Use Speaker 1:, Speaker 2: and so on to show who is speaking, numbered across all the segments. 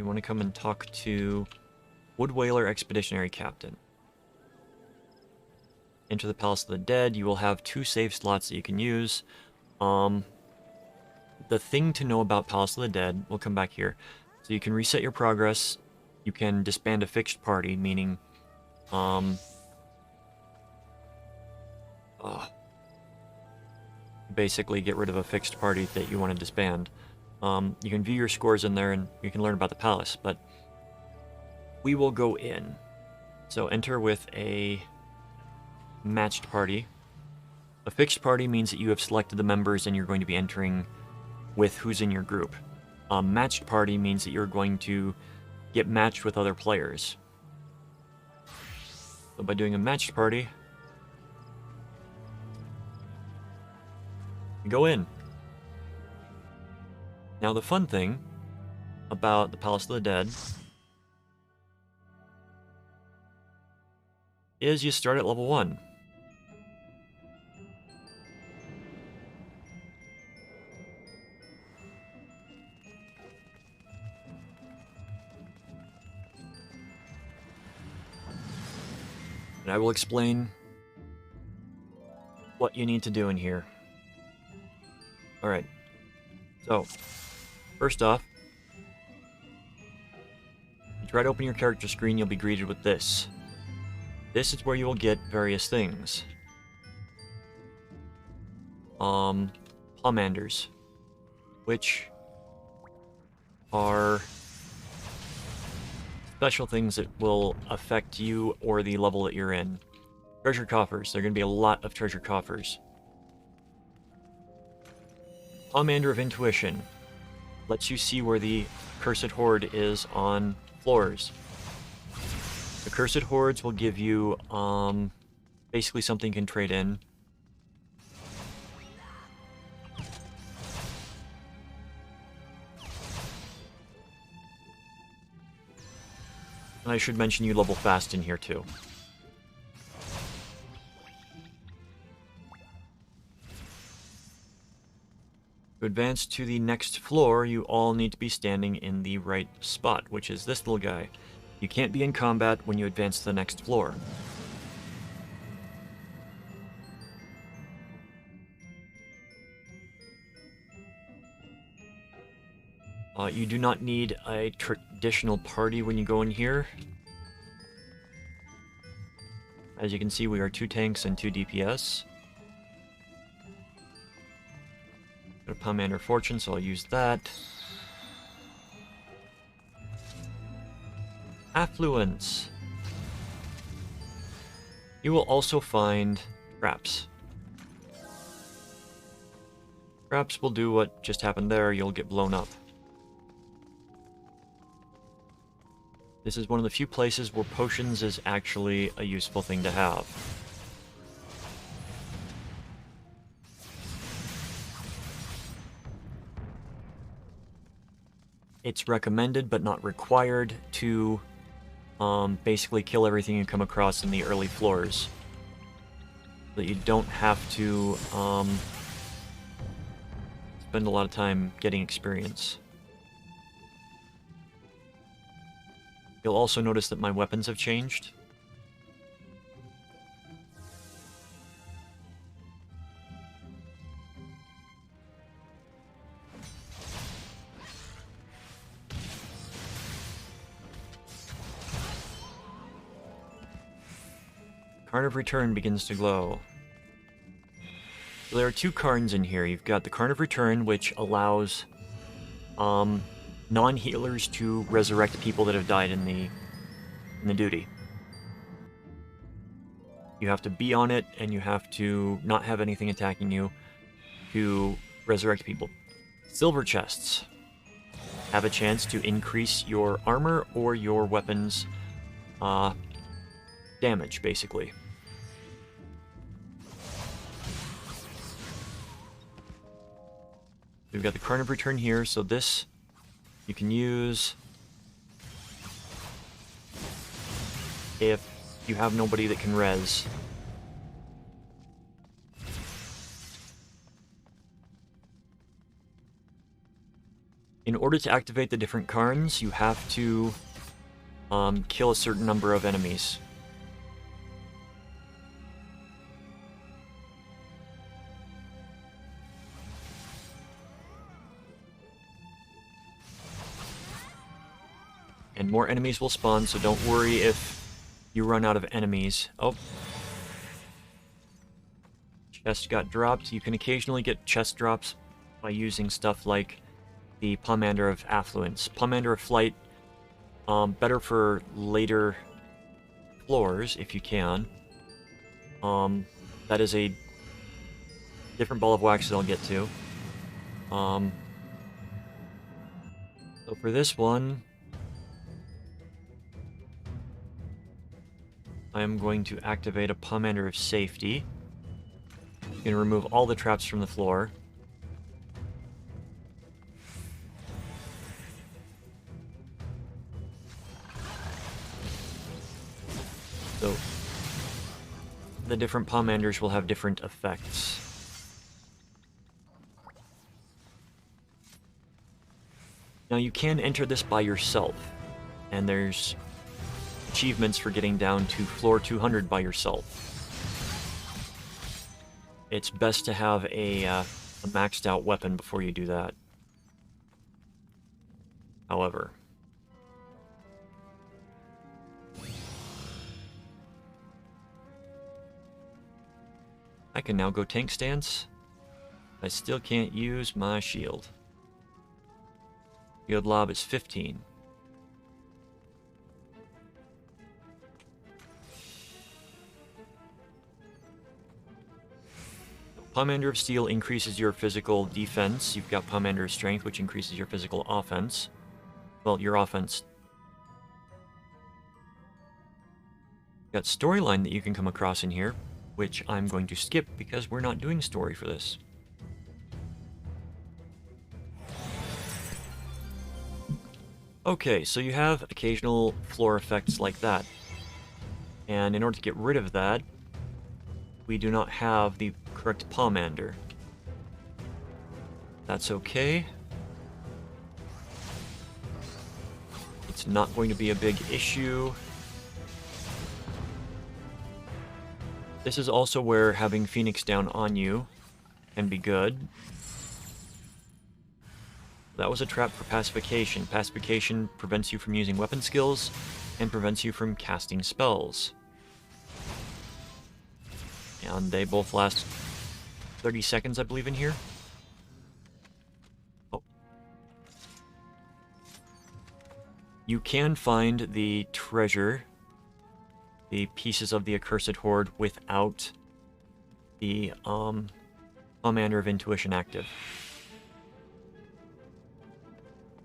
Speaker 1: you want to come and talk to Wood Whaler Expeditionary Captain. Enter the Palace of the Dead. You will have 2 save slots that you can use. The thing to know about Palace of the Dead, we'll come back here. So you can reset your progress. You can disband a fixed party, meaning basically get rid of a fixed party that you want to disband. You can view your scores in there and you can learn about the palace, but we will go in. So enter with a matched party. A fixed party means that you have selected the members and you're going to be entering with who's in your group. A matched party means that you're going to get matched with other players. So by doing a matched party, you go in. Now the fun thing about the Palace of the Dead is you start at level 1. And I will explain what you need to do in here. Alright, so first off, you try to open your character screen, you'll be greeted with this. This is where you will get various things. Pomanders, which are special things that will affect you or the level that you're in. Treasure coffers, there are going to be a lot of treasure coffers. Pomander of Intuition lets you see where the Cursed Horde is on floors. The Cursed Hordes will give you basically something you can trade in. And I should mention you level fast in here too. To advance to the next floor, you all need to be standing in the right spot, which is this little guy. You can't be in combat when you advance to the next floor. You do not need a traditional party when you go in here. As you can see, we are 2 tanks and 2 DPS. Got a Pomander Fortune, so I'll use that. Affluence. You will also find traps. Traps will do what just happened there, you'll get blown up. This is one of the few places where potions is actually a useful thing to have. It's recommended but not required to basically kill everything you come across in the early floors. So that you don't have to spend a lot of time getting experience. You'll also notice that my weapons have changed. Card of Return begins to glow. So there are 2 cards in here. You've got the Card of Return, which allows non-healers to resurrect people that have died in the duty. You have to be on it, and you have to not have anything attacking you to resurrect people. Silver chests have a chance to increase your armor or your weapons damage, basically. We've got the Card of Return here, so this you can use if you have nobody that can res. In order to activate the different Karns, you have to kill a certain number of enemies. And more enemies will spawn, so don't worry if you run out of enemies. Oh. Chest got dropped. You can occasionally get chest drops by using stuff like the Pomander of Affluence. Pomander of Flight, better for later floors, if you can. That is a different ball of wax that I'll get to. So for this one, I'm going to activate a Pomander of Safety. You can remove all the traps from the floor. So, the different Pomanders will have different effects. Now you can enter this by yourself, and there's achievements for getting down to floor 200 by yourself. It's best to have a maxed out weapon before you do that. However, I can now go tank stance. I still can't use my shield. Shield lob is 15. Pomander of Steel increases your physical defense. You've got Pomander of Strength, which increases your physical offense. Well, your offense. You've got Storyline that you can come across in here, which I'm going to skip because we're not doing story for this. Okay, so you have occasional floor effects like that. And in order to get rid of that, we do not have the correct Pomander. That's okay. It's not going to be a big issue. This is also where having Phoenix down on you can be good. That was a trap for pacification. Pacification prevents you from using weapon skills and prevents you from casting spells. And they both last 30 seconds, I believe, in here. Oh. You can find the treasure, the pieces of the Accursed Hoard, without the Pomander of Intuition active.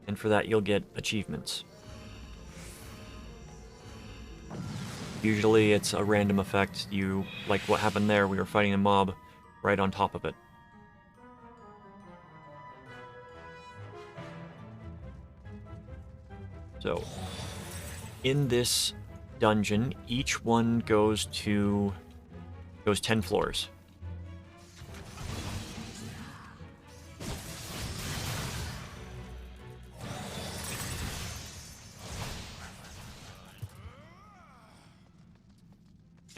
Speaker 1: And for that, you'll get achievements. Usually it's a random effect. Like what happened there, we were fighting a mob right on top of it. So, in this dungeon, each one goes 10 floors.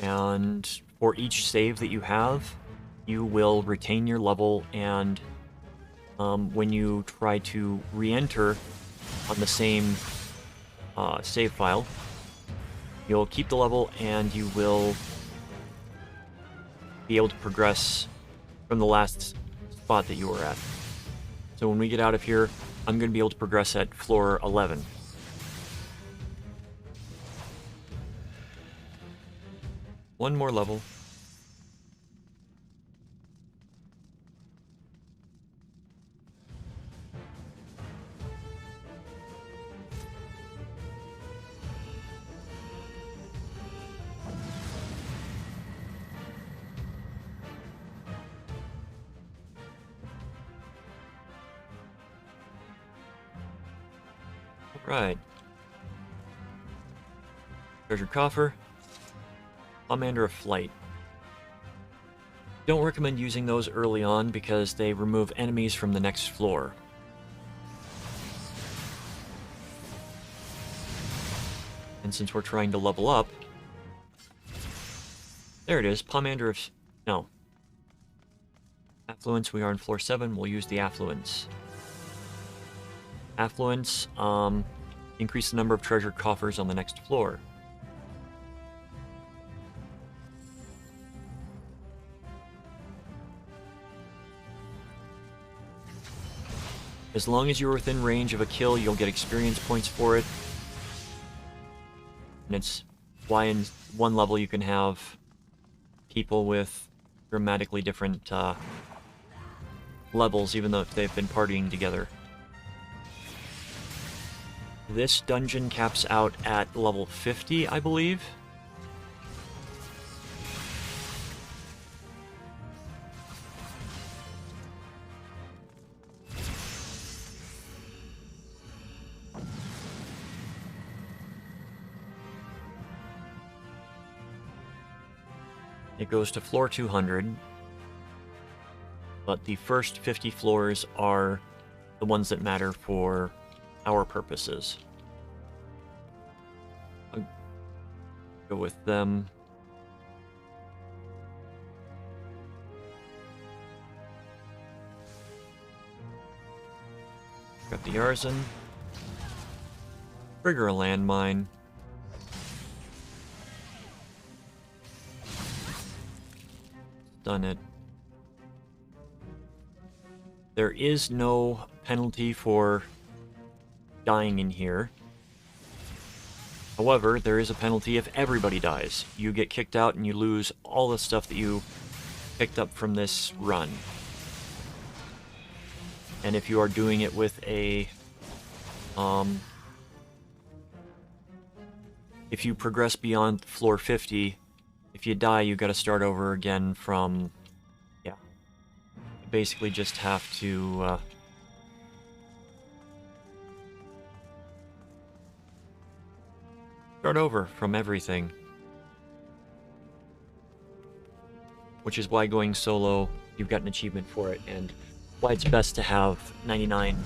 Speaker 1: And for each save that you have, you will retain your level, and when you try to re-enter on the same save file, you'll keep the level and you will be able to progress from the last spot that you were at. So when we get out of here, I'm going to be able to progress at floor 11. One more level. Right. Treasure coffer. Pomander of Flight. Don't recommend using those early on because they remove enemies from the next floor. And since we're trying to level up... There it is, Pomander of... No. Affluence, we are on floor 7, we'll use the Affluence. Affluence, increase the number of treasure coffers on the next floor. As long as you're within range of a kill, you'll get experience points for it. And it's why in one level you can have people with dramatically different levels, even though they've been partying together. This dungeon caps out at level 50, I believe. It goes to floor 200, but the first 50 floors are the ones that matter for our purposes. I'll go with them. Got the Arson. Trigger a landmine. Done it. There is no penalty for dying in here. However, there is a penalty if everybody dies. You get kicked out and you lose all the stuff that you picked up from this run. And if you are doing it with a... if you progress beyond floor 50, if you die, you gotta start over again from... yeah. You basically just have to... start over from everything. Which is why going solo, you've got an achievement for it, and why it's best to have 99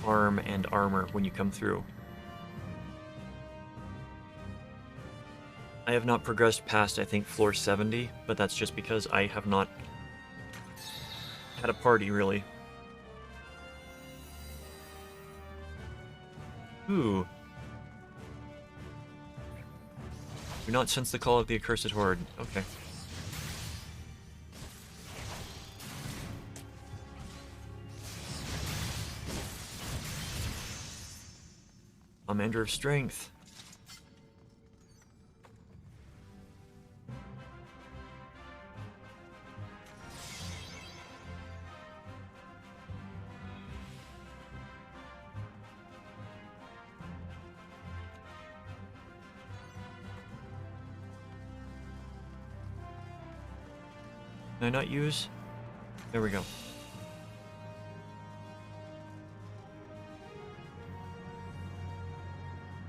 Speaker 1: arm and armor when you come through. I have not progressed past, I think, floor 70, but that's just because I have not had a party, really. Ooh. Do not sense the call of the accursed horde. Okay. Commander of Strength. Can I not use? There we go.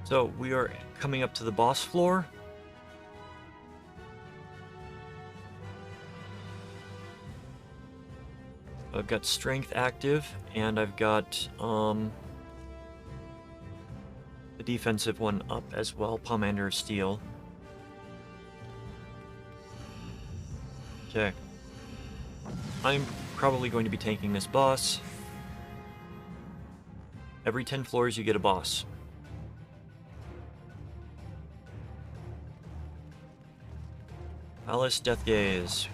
Speaker 1: So, we are coming up to the boss floor. I've got strength active, and I've got the defensive one up as well, Pomander of Steel. Okay. I'm probably going to be tanking this boss. Every 10 floors you get a boss. Alice, Death Gaze.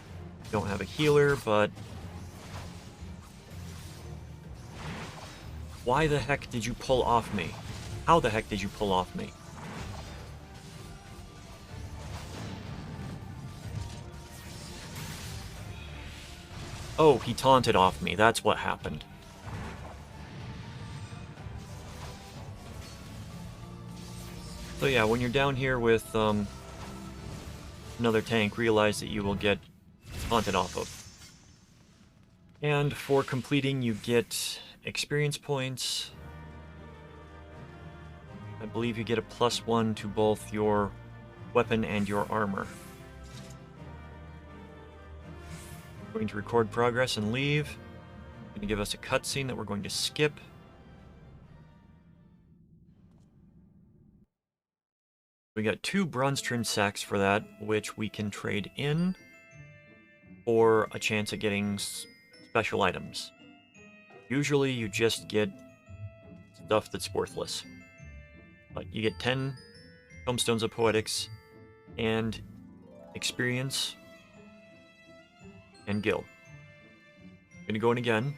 Speaker 1: Don't have a healer, but... why the heck did you pull off me? How the heck did you pull off me? Oh, he taunted off me. That's what happened. So yeah, when you're down here with another tank, realize that you will get taunted off of. And for completing, you get experience points. I believe you get a +1 to both your weapon and your armor. We're going to record progress and leave. Going to give us a cutscene that we're going to skip. We got 2 bronze trimmed sacks for that, which we can trade in for a chance at getting special items. Usually you just get stuff that's worthless. But you get 10 Tomestones of Poetics and experience and gil. Gonna go in again.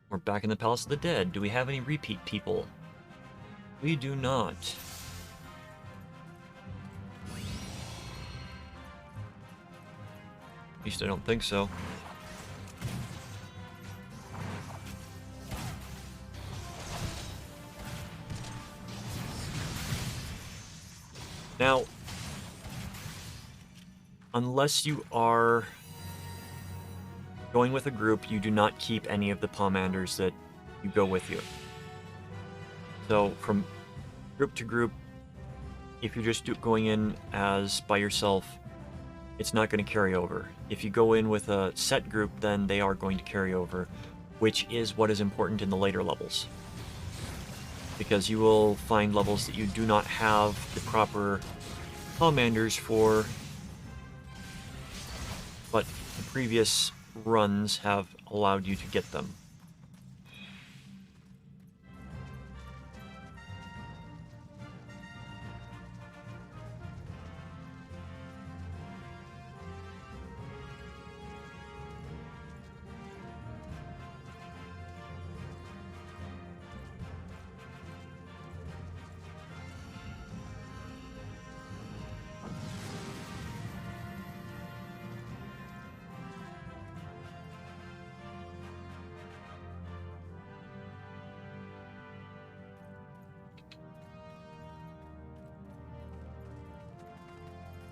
Speaker 1: We're back in the Palace of the Dead. Do we have any repeat people? We do not. At least I don't think so. Now, unless you are going with a group, you do not keep any of the Pomanders that you go with you. So from group to group, if you're just going in as by yourself, it's not going to carry over. If you go in with a set group, then they are going to carry over, which is what is important in the later levels. Because you will find levels that you do not have the proper Pomanders for, but the previous runs have allowed you to get them.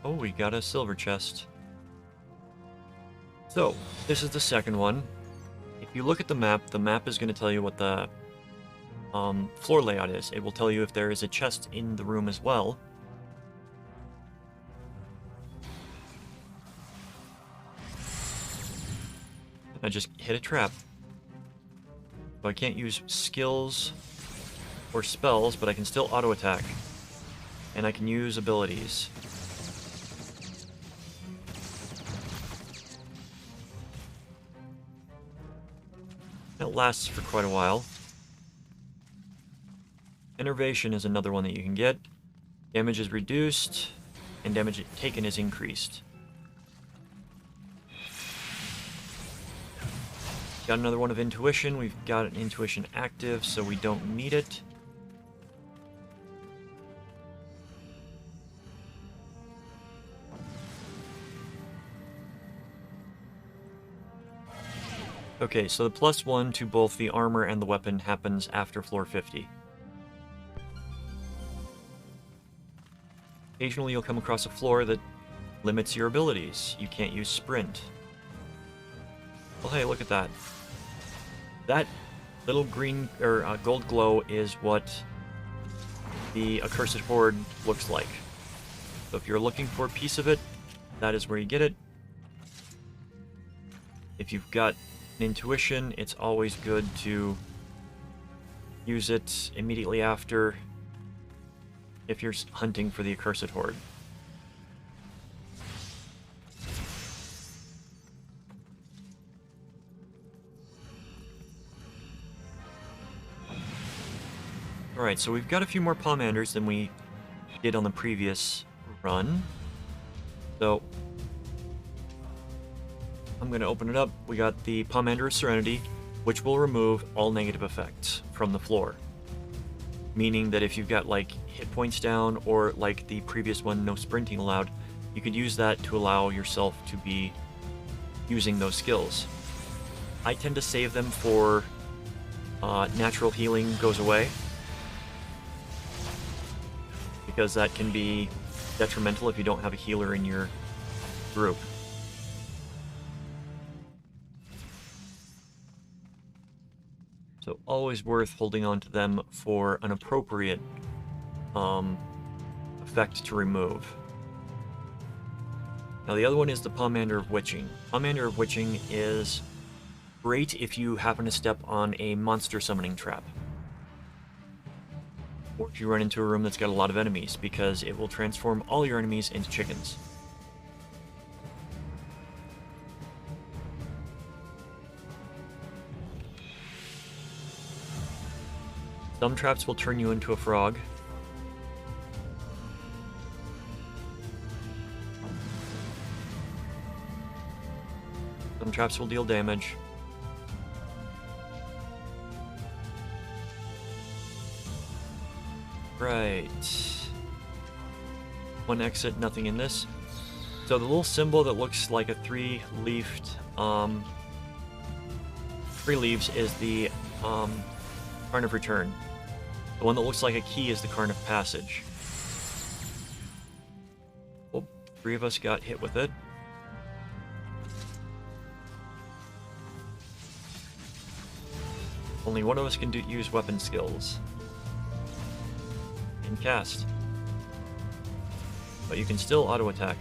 Speaker 1: Oh, we got a silver chest. So, this is the second one. If you look at the map is going to tell you what the floor layout is. It will tell you if there is a chest in the room as well. I just hit a trap. So I can't use skills or spells, but I can still auto attack. And I can use abilities. That lasts for quite a while. Enervation is another one that you can get. Damage is reduced, and damage taken is increased. Got another one of Intuition. We've got an Intuition active, so we don't need it. Okay, so the +1 to both the armor and the weapon happens after floor 50. Occasionally you'll come across a floor that limits your abilities. You can't use sprint. Well, hey, look at that. That little green or gold glow is what the Accursed Horde looks like. So if you're looking for a piece of it, that is where you get it. If you've got Intuition, it's always good to use it immediately after if you're hunting for the Accursed Horde. Alright, so we've got a few more Pomanders than we did on the previous run. So I'm going to open it up. We got the Pomander of Serenity, which will remove all negative effects from the floor. Meaning that if you've got like hit points down or like the previous one, no sprinting allowed, you could use that to allow yourself to be using those skills. I tend to save them for natural healing goes away, because that can be detrimental if you don't have a healer in your group. So always worth holding on to them for an appropriate effect to remove. Now the other one is the Pomander of Witching. Pomander of Witching is great if you happen to step on a monster summoning trap. or if you run into a room that's got a lot of enemies, because it will transform all your enemies into chickens. Some traps will turn you into a frog. Some traps will deal damage. Right. One exit, nothing in this. So the little symbol that looks like a three-leaved, three leaves is the Carn of Return. The one that looks like a key is the Carn of Passage. Well, 3 of us got hit with it. Only one of us can use weapon skills. And cast. But you can still auto-attack.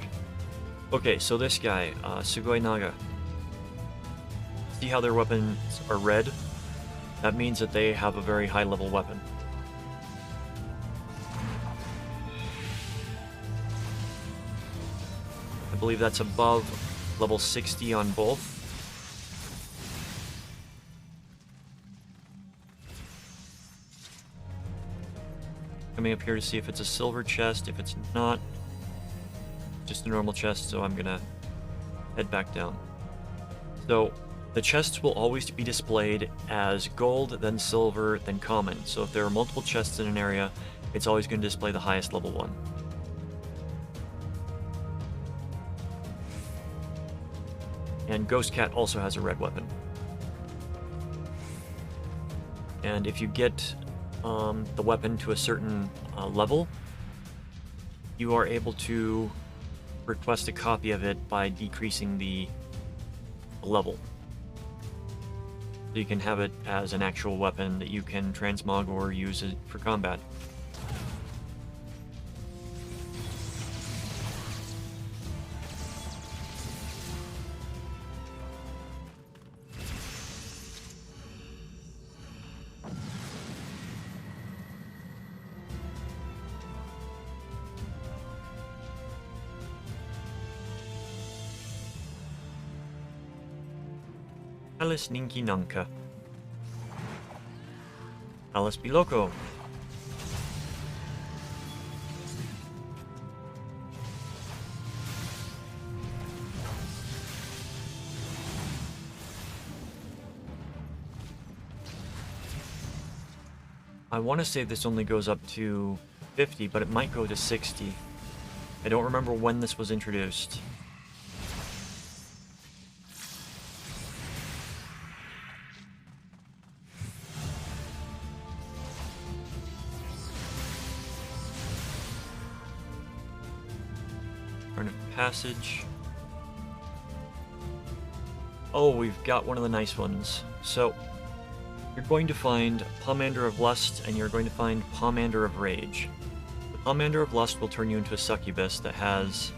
Speaker 1: Okay, so this guy, Sugoi Naga. See how their weapons are red? That means that they have a very high level weapon. I believe that's above level 60 on both. Coming up here to see if it's a silver chest. If it's not, just a normal chest, so I'm gonna head back down. So the chests will always be displayed as gold, then silver, then common. So if there are multiple chests in an area, it's always going to display the highest level one. And Ghost Cat also has a red weapon. And if you get the weapon to a certain level, you are able to request a copy of it by decreasing the level. So you can have it as an actual weapon that you can transmog or use it for combat. Alice Ninki Nanka. Alice Biloco. I want to say this only goes up to 50, but it might go to 60. I don't remember when this was introduced. Passage. Oh, we've got one of the nice ones. So, you're going to find Pomander of Lust, and you're going to find Pomander of Rage. The Pomander of Lust will turn you into a succubus that has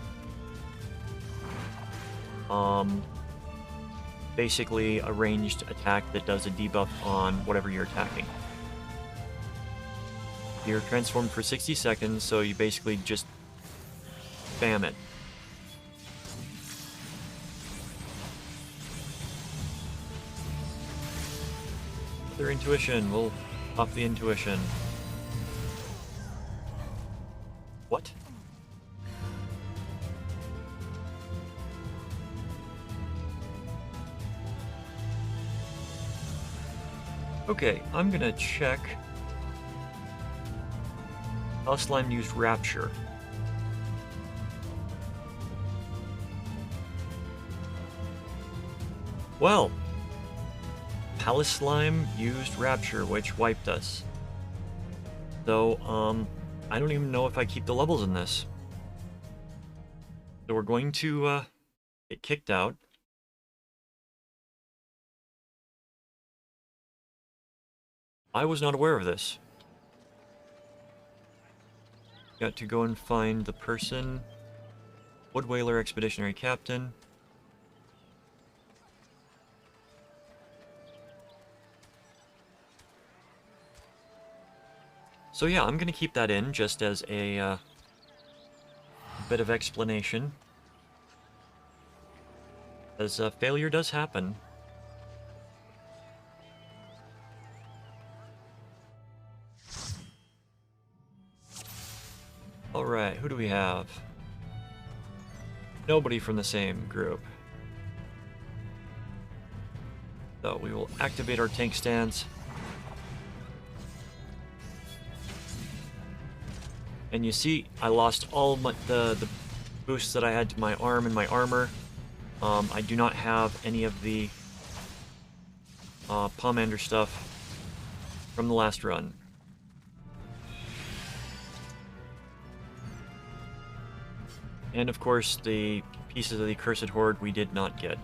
Speaker 1: basically a ranged attack that does a debuff on whatever you're attacking. You're transformed for 60 seconds, so you basically just spam it. Their intuition, we'll up the intuition. What? Okay, I'm gonna check how Slime used Rapture. Well, Palace Slime used Rapture, which wiped us. So, I don't even know if I keep the levels in this. So we're going to get kicked out. I was not aware of this. Got to go and find the person. Wood Whaler Expeditionary Captain. So yeah, I'm gonna keep that in just as a bit of explanation, as failure does happen. Alright, who do we have? Nobody from the same group. So we will activate our tank stance. And you see, I lost all the boosts that I had to my arm and my armor. I do not have any of the Pomander stuff from the last run. And of course, the pieces of the Cursed Horde we did not get.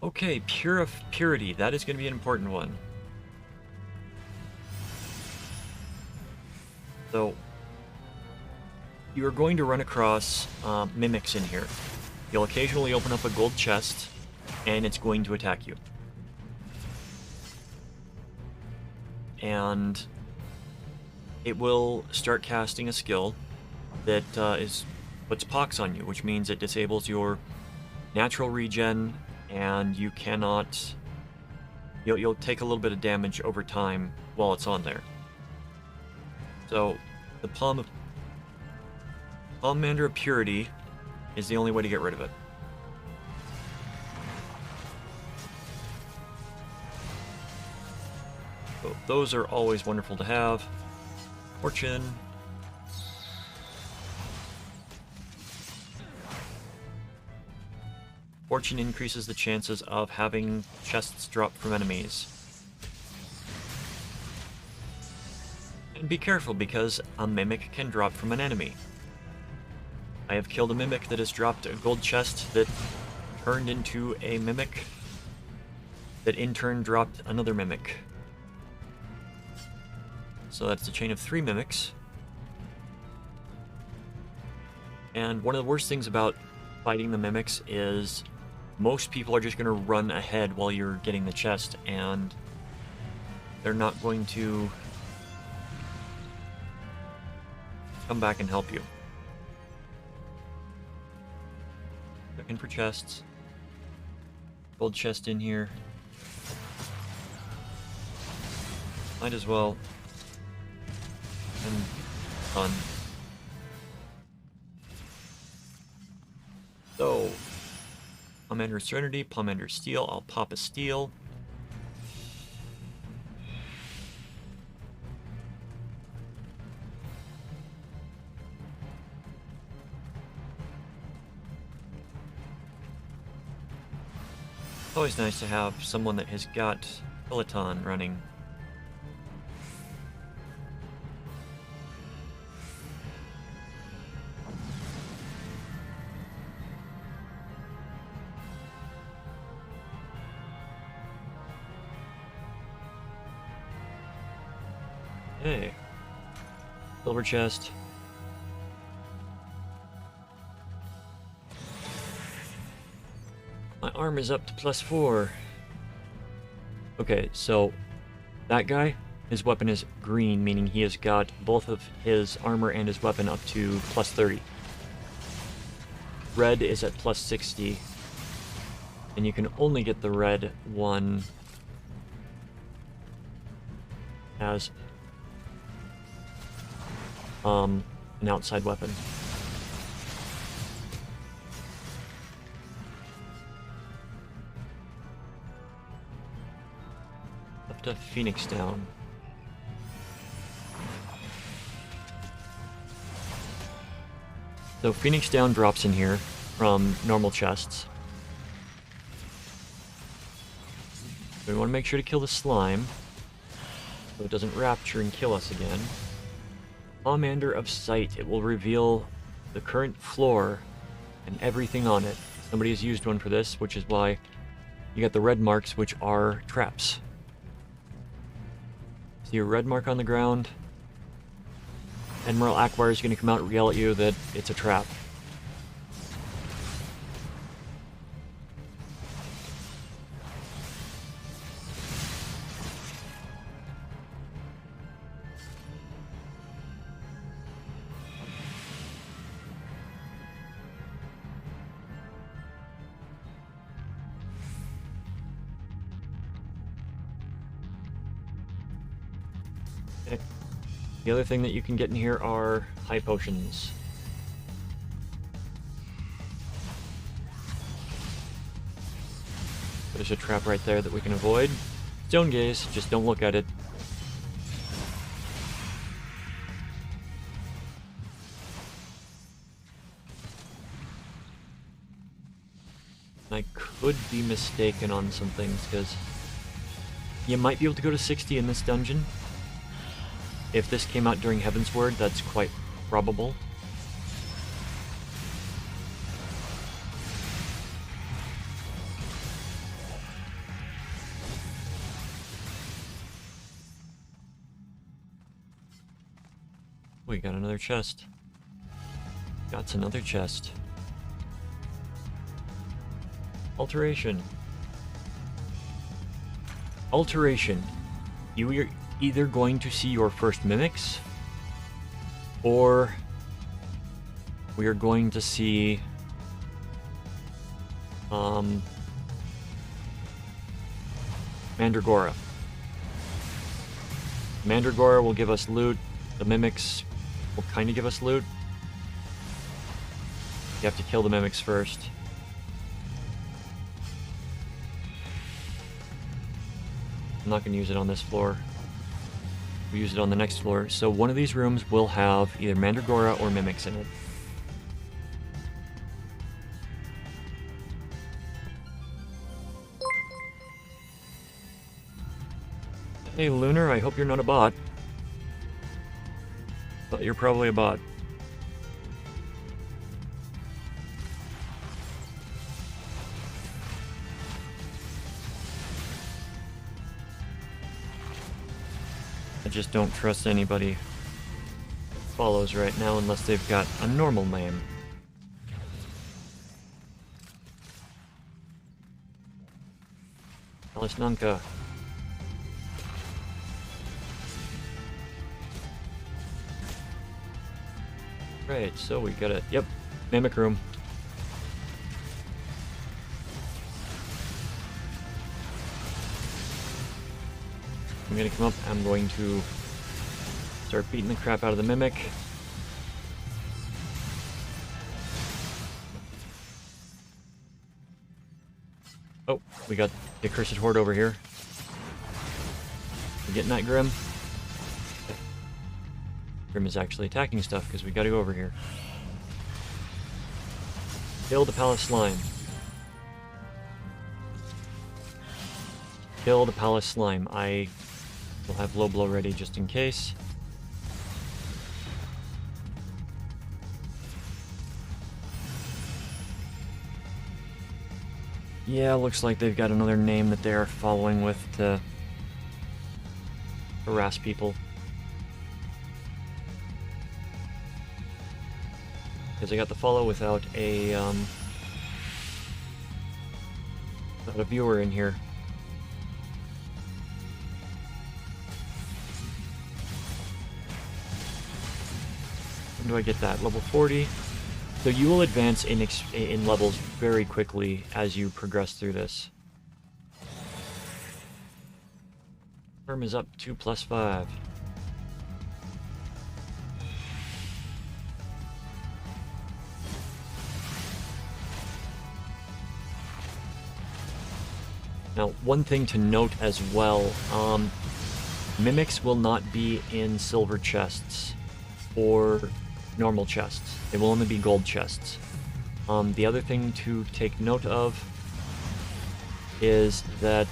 Speaker 1: Okay, purity. That is going to be an important one. So, you are going to run across mimics in here. You'll occasionally open up a gold chest, and it's going to attack you. And it will start casting a skill that puts pox on you, which means it disables your natural regen, and you cannot... You'll take a little bit of damage over time while it's on there. So, the Pomander of Purity is the only way to get rid of it. So those are always wonderful to have. Fortune. Fortune increases the chances of having chests drop from enemies. And be careful, because a mimic can drop from an enemy. I have killed a mimic that has dropped a gold chest that turned into a mimic that in turn dropped another mimic. So that's a chain of 3 mimics. And one of the worst things about fighting the mimics is most people are just going to run ahead while you're getting the chest, and they're not going to come back and help you. Looking for chests. Gold chest in here. Might as well. And done. So, Pomander Serenity, Pomander Steel. I'll pop a steel. It's always nice to have someone that has got Peloton running. Hey. Silver chest. My arm is up to +4. Okay, so that guy, his weapon is green, meaning he has got both of his armor and his weapon up to +30. Red is at +60. And you can only get the red one as an outside weapon. Left a Phoenix down. So Phoenix down drops in here from normal chests. So we want to make sure to kill the slime so it doesn't rapture and kill us again. Pomander of Sight. It will reveal the current floor and everything on it. Somebody has used one for this, which is why you got the red marks, which are traps. See a red mark on the ground? Admiral Akbar is going to come out and yell at you that it's a trap. Okay. The other thing that you can get in here are high potions. There's a trap right there that we can avoid. Stone gaze, just don't look at it. I could be mistaken on some things, because you might be able to go to 60 in this dungeon. If this came out during Heaven's Word, that's quite probable. We got another chest. Got another chest. Alteration. Alteration. You are either going to see your first mimics, or we are going to see Mandragora. Mandragora will give us loot. The mimics will kind of give us loot. You have to kill the mimics first. I'm not going to use it on this floor. We'll use it on the next floor. So one of these rooms will have either Mandragora or mimics in it. Hey Lunar, I hope you're not a bot. But you're probably a bot. I just don't trust anybody who follows right now unless they've got a normal name. Alisnanka. Right, so we got it. Yep, mimic room. I'm gonna come up, I'm going to start beating the crap out of the mimic. Oh, we got the Accursed Horde over here. You getting that, Grim? Grim is actually attacking stuff because we gotta go over here. Kill the Palace Slime. Kill the Palace Slime. I will have low blow ready just in case. Yeah, looks like they've got another name that they are following with to harass people. Because I got the follow without a viewer in here. When do I get that? Level 40. So you will advance in levels very quickly as you progress through this. Firm is up 2+5. Now, one thing to note as well, mimics will not be in silver chests or normal chests. They will only be gold chests. The other thing to take note of is that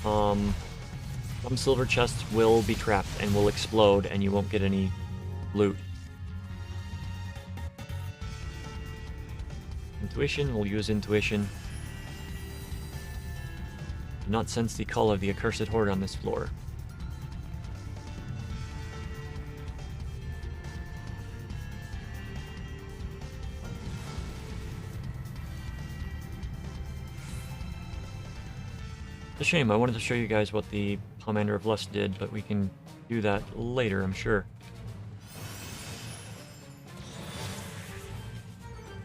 Speaker 1: some silver chests will be trapped and will explode and you won't get any loot. Intuition, we'll use intuition. Did not sense the call of the accursed horde on this floor. It's a shame. I wanted to show you guys what the Commander of Lust did, but we can do that later, I'm sure.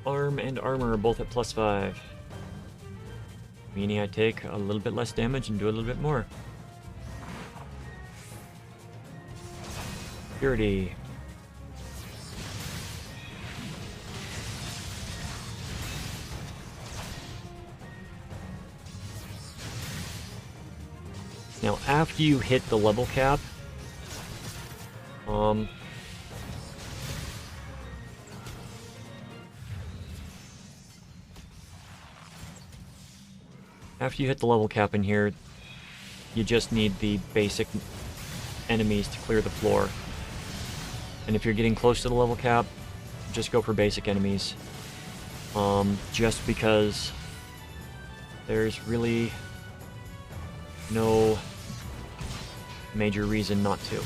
Speaker 1: Arm and armor are both at +5. Meaning I take a little bit less damage and do a little bit more. Purity. Now, after you hit the level cap, after you hit the level cap in here, you just need the basic enemies to clear the floor. And if you're getting close to the level cap, just go for basic enemies. Just because there's really no major reason not to.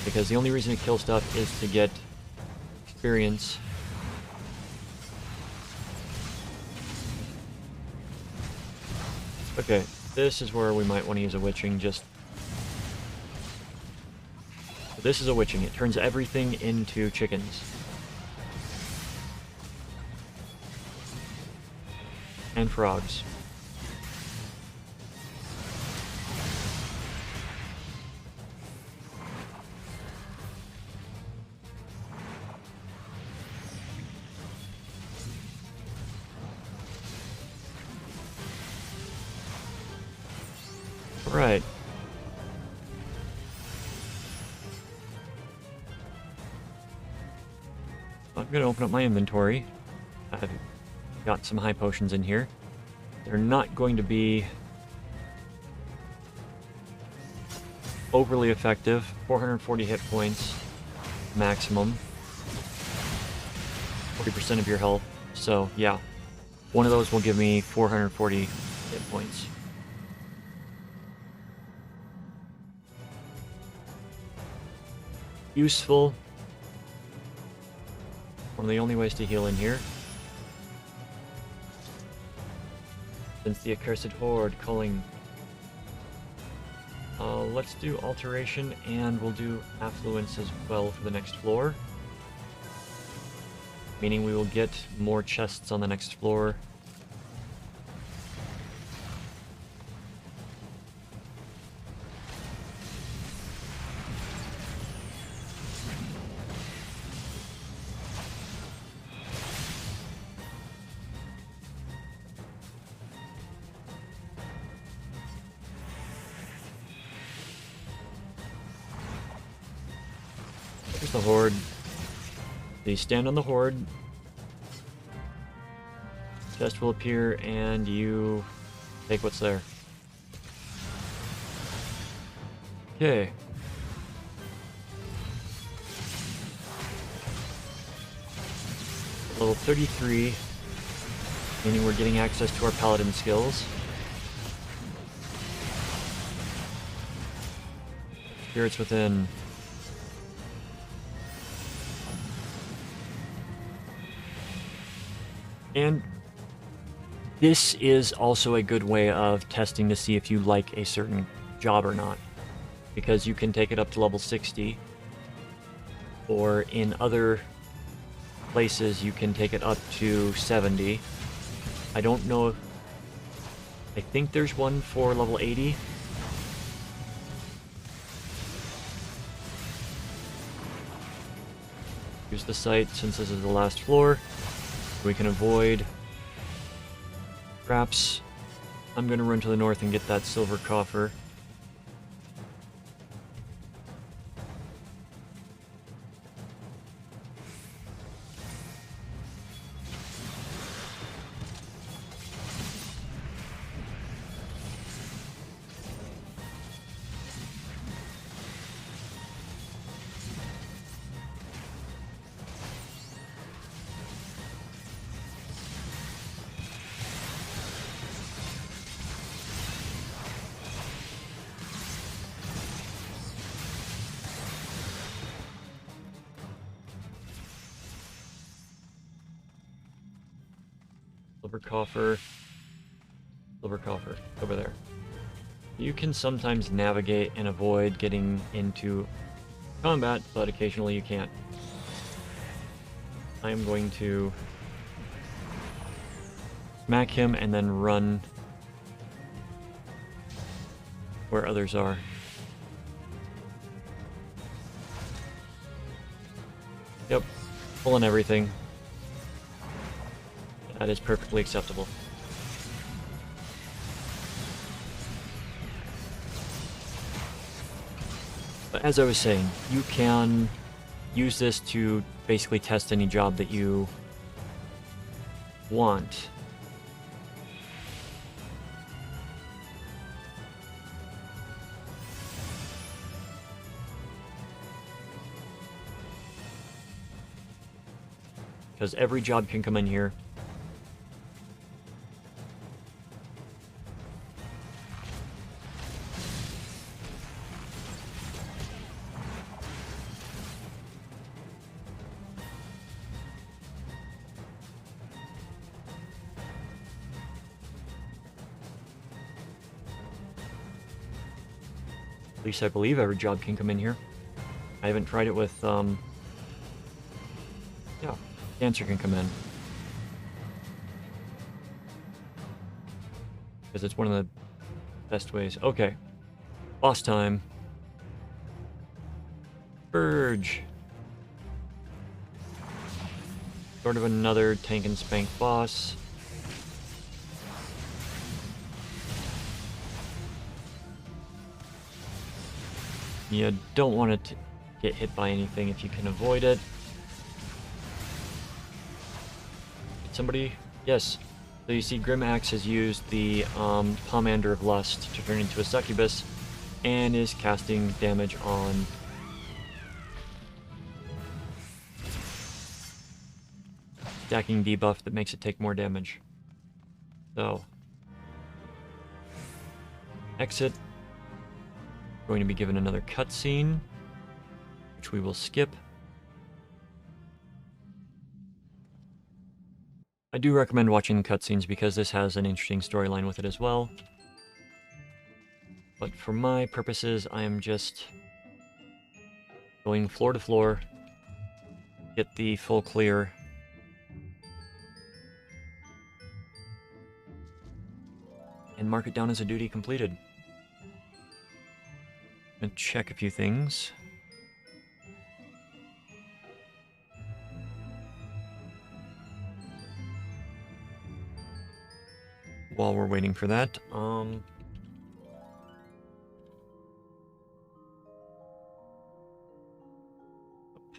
Speaker 1: Because the only reason to kill stuff is to get experience. Okay, this is where we might want to use a witching. Just this is a witching. It turns everything into chickens. And frogs. Right. I'm going to open up my inventory. I've got some high potions in here. They're not going to be overly effective. 440 hit points maximum. 40% of your health. So, yeah. One of those will give me 440 hit points. Useful. One of the only ways to heal in here. Since the accursed horde calling. Let's do alteration, and we'll do affluence as well for the next floor. Meaning we will get more chests on the next floor. Here's the horde. So you stand on the horde. Chest will appear and you take what's there. Okay. Level 33, meaning we're getting access to our Paladin skills. Spirits within. And this is also a good way of testing to see if you like a certain job or not. Because you can take it up to level 60. Or in other places you can take it up to 70. I don't know. I think there's one for level 80. Use the site since this is the last floor. We can avoid traps. I'm going to run to the north and get that silver coffer. Silver coffer. Silver coffer. Over there. You can sometimes navigate and avoid getting into combat, but occasionally you can't. I am going to smack him and then run where others are. Yep, pulling everything. That is perfectly acceptable. But as I was saying, you can use this to basically test any job that you want. Because every job can come in here. At least I believe every job can come in here. I haven't tried it with, yeah, Dancer can come in. Because it's one of the best ways. Okay. Boss time. Purge. Sort of another tank and spank boss. You don't want it to get hit by anything if you can avoid it. Did somebody? Yes. So you see Grim Axe has used the Pomander of Lust to turn into a succubus and is casting damage on stacking debuff that makes it take more damage. So exit. Going to be given another cutscene, which we will skip. I do recommend watching the cutscenes because this has an interesting storyline with it as well. But for my purposes, I am just going floor to floor, get the full clear. And mark it down as a duty completed. I'm gonna check a few things. While we're waiting for that,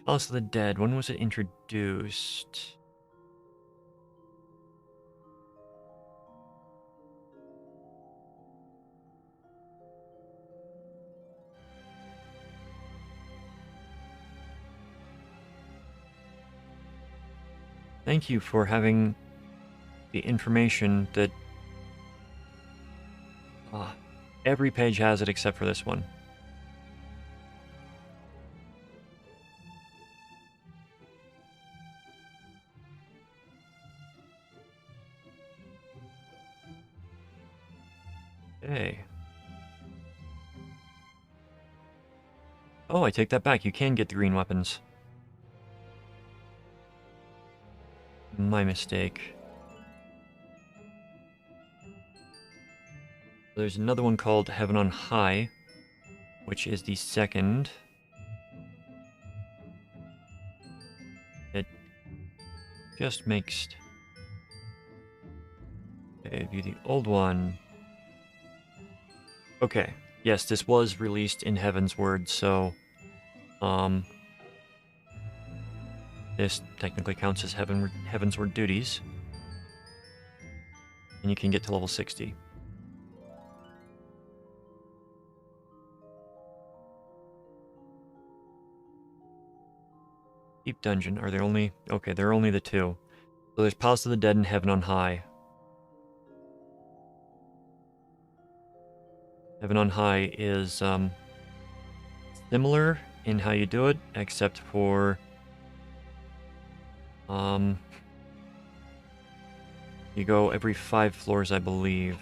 Speaker 1: Palace of the Dead, when was it introduced? Thank you for having the information that every page has it except for this one. Okay. Oh, I take that back. You can get the green weapons. My mistake. There's another one called Heaven on High, which is the second. It just makes... Okay, view the old one. Okay, yes, this was released in Heaven's Word, so... this technically counts as Heaven's Word duties. And you can get to level 60. Deep Dungeon, are there only... Okay, there are only the two. So there's Palace of the Dead and Heaven on High. Heaven on High is similar in how you do it, except for You go every 5 floors, I believe.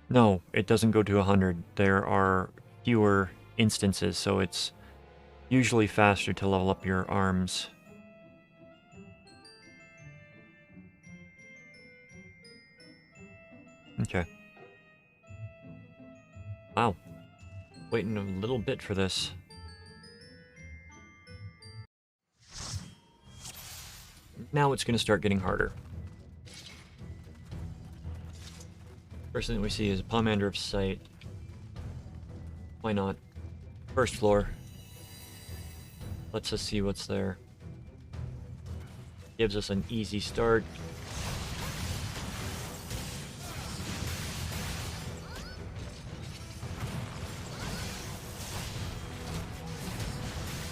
Speaker 1: No, it doesn't go to 100. There are fewer instances, so it's usually faster to level up your arms. Okay. Wow. Waiting a little bit for this. Now it's going to start getting harder. First thing we see is Pomander of Sight. Why not? First floor. Let's just see what's there. Gives us an easy start.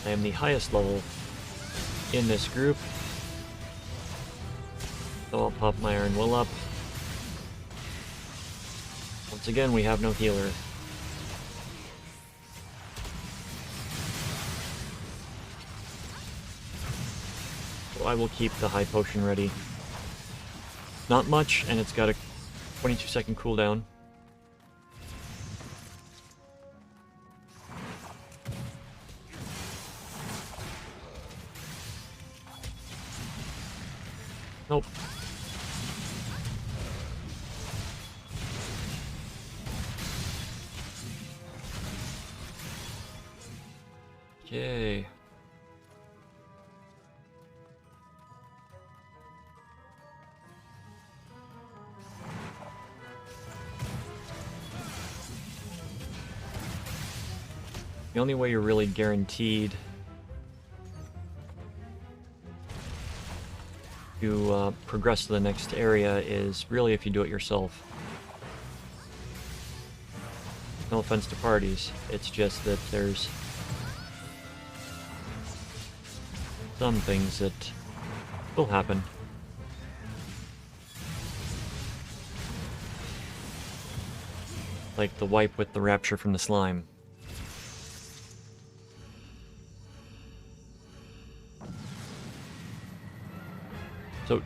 Speaker 1: I am the highest level in this group. So I'll pop my Iron Will up. Once again, we have no healer. So I will keep the high potion ready. Not much, and it's got a 22-second cooldown. Nope. Okay. The only way you're really guaranteed to progress to the next area is really if you do it yourself. No offense to parties, it's just that there's some things that will happen. Like the wipe with the rapture from the slime. So,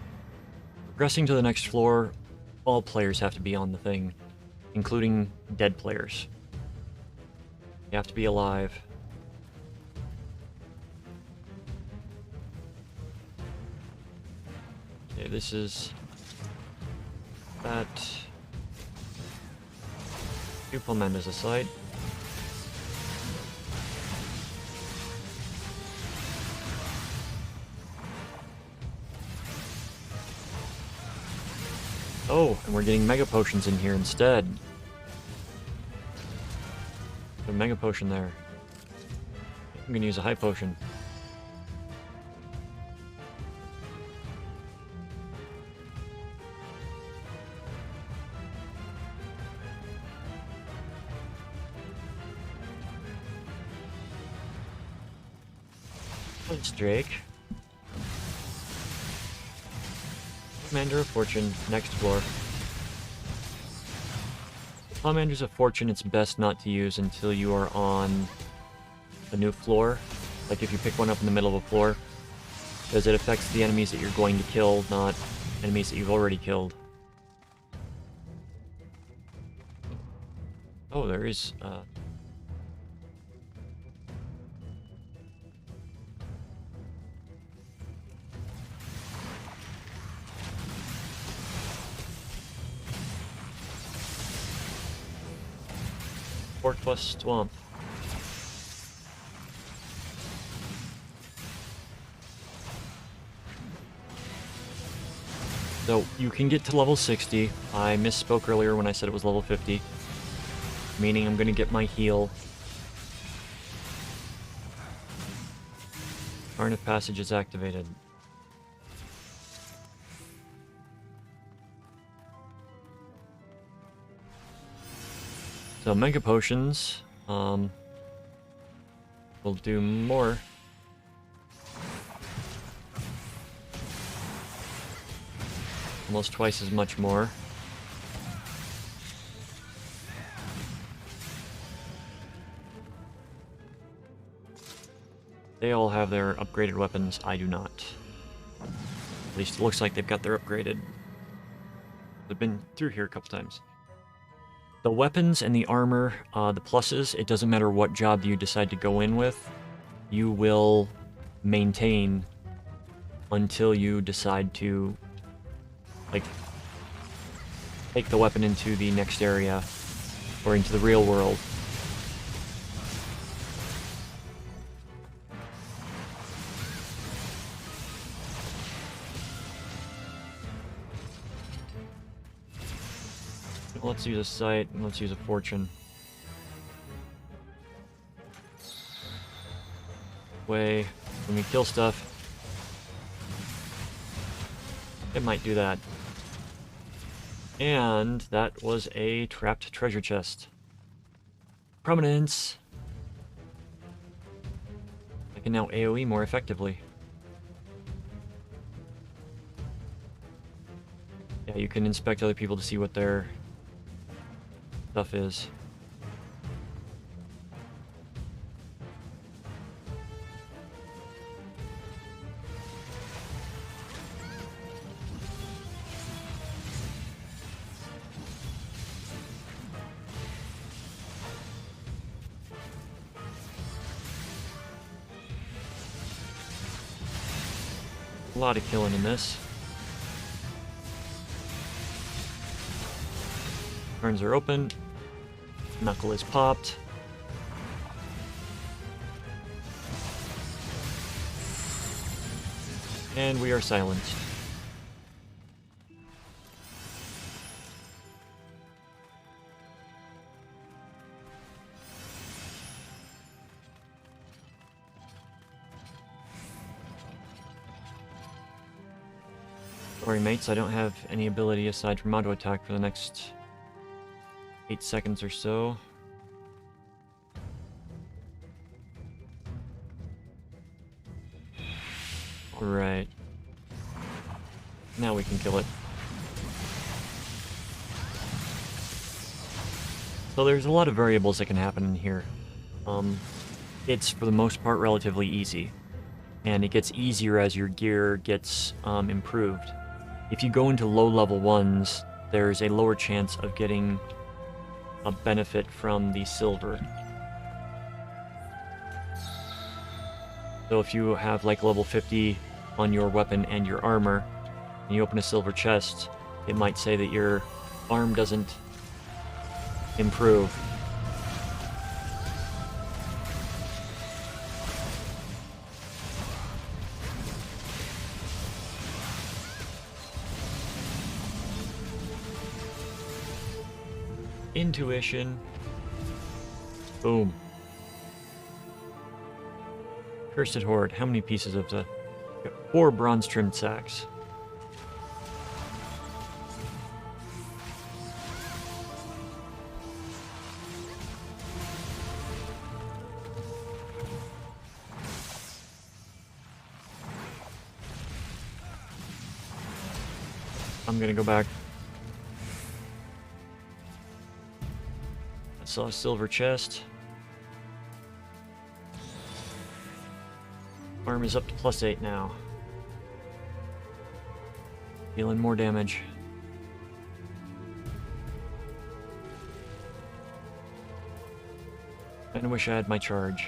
Speaker 1: progressing to the next floor, all players have to be on the thing, including dead players. You have to be alive. Okay, this is that. 2 Palmendas aside. Oh, and we're getting Mega Potions in here instead. A Mega Potion there. I'm gonna use a High Potion. Thanks, Drake. Commander of Fortune, next floor. Commanders of Fortune, it's best not to use until you are on a new floor. Like if you pick one up in the middle of a floor. Because it affects the enemies that you're going to kill, not enemies that you've already killed. Oh, there is... Fort plus Swamp. So, you can get to level 60. I misspoke earlier when I said it was level 50. Meaning I'm gonna get my heal. Tarn of Passage is activated. So Mega Potions, will do more. Almost twice as much more. They all have their upgraded weapons. I do not. At least it looks like they've got their upgraded. They've been through here a couple times. The weapons and the armor, the pluses, it doesn't matter what job you decide to go in with, you will maintain until you decide to, like, take the weapon into the next area or into the real world. Let's use a sight, and let's use a fortune. Way, when we kill stuff, it might do that. And that was a trapped treasure chest. Prominence! I can now AoE more effectively. Yeah, you can inspect other people to see what their stuff is. A lot of killing in this. Turns are open. Knuckle is popped. And we are silenced. Sorry mates, I don't have any ability aside from auto attack for the next 8 seconds or so. Alright. Now we can kill it. So there's a lot of variables that can happen in here. It's for the most part relatively easy. And it gets easier as your gear gets improved. If you go into low level ones, there's a lower chance of getting a benefit from the silver. So if you have like level 50 on your weapon and your armor, and you open a silver chest, it might say that your arm doesn't improve. Intuition. Boom. Cursed Horde. How many pieces of the... 4 bronze trimmed sacks. I'm gonna go back. Saw a silver chest. Arm is up to +8 now. Dealing more damage. I wish I had my charge.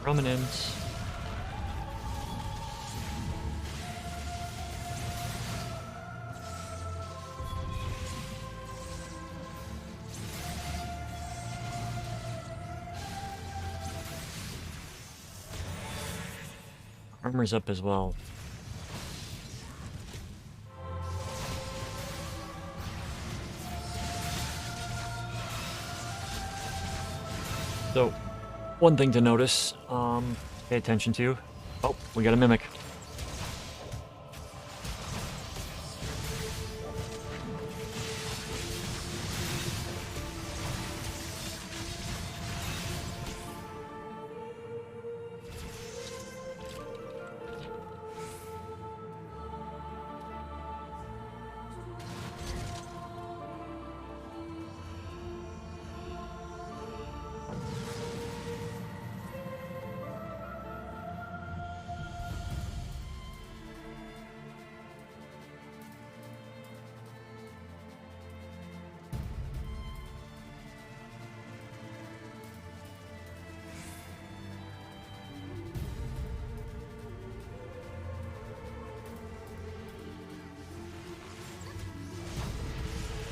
Speaker 1: Prominence. Armor's up as well. So, one thing to notice, pay attention to. Oh, we got a mimic.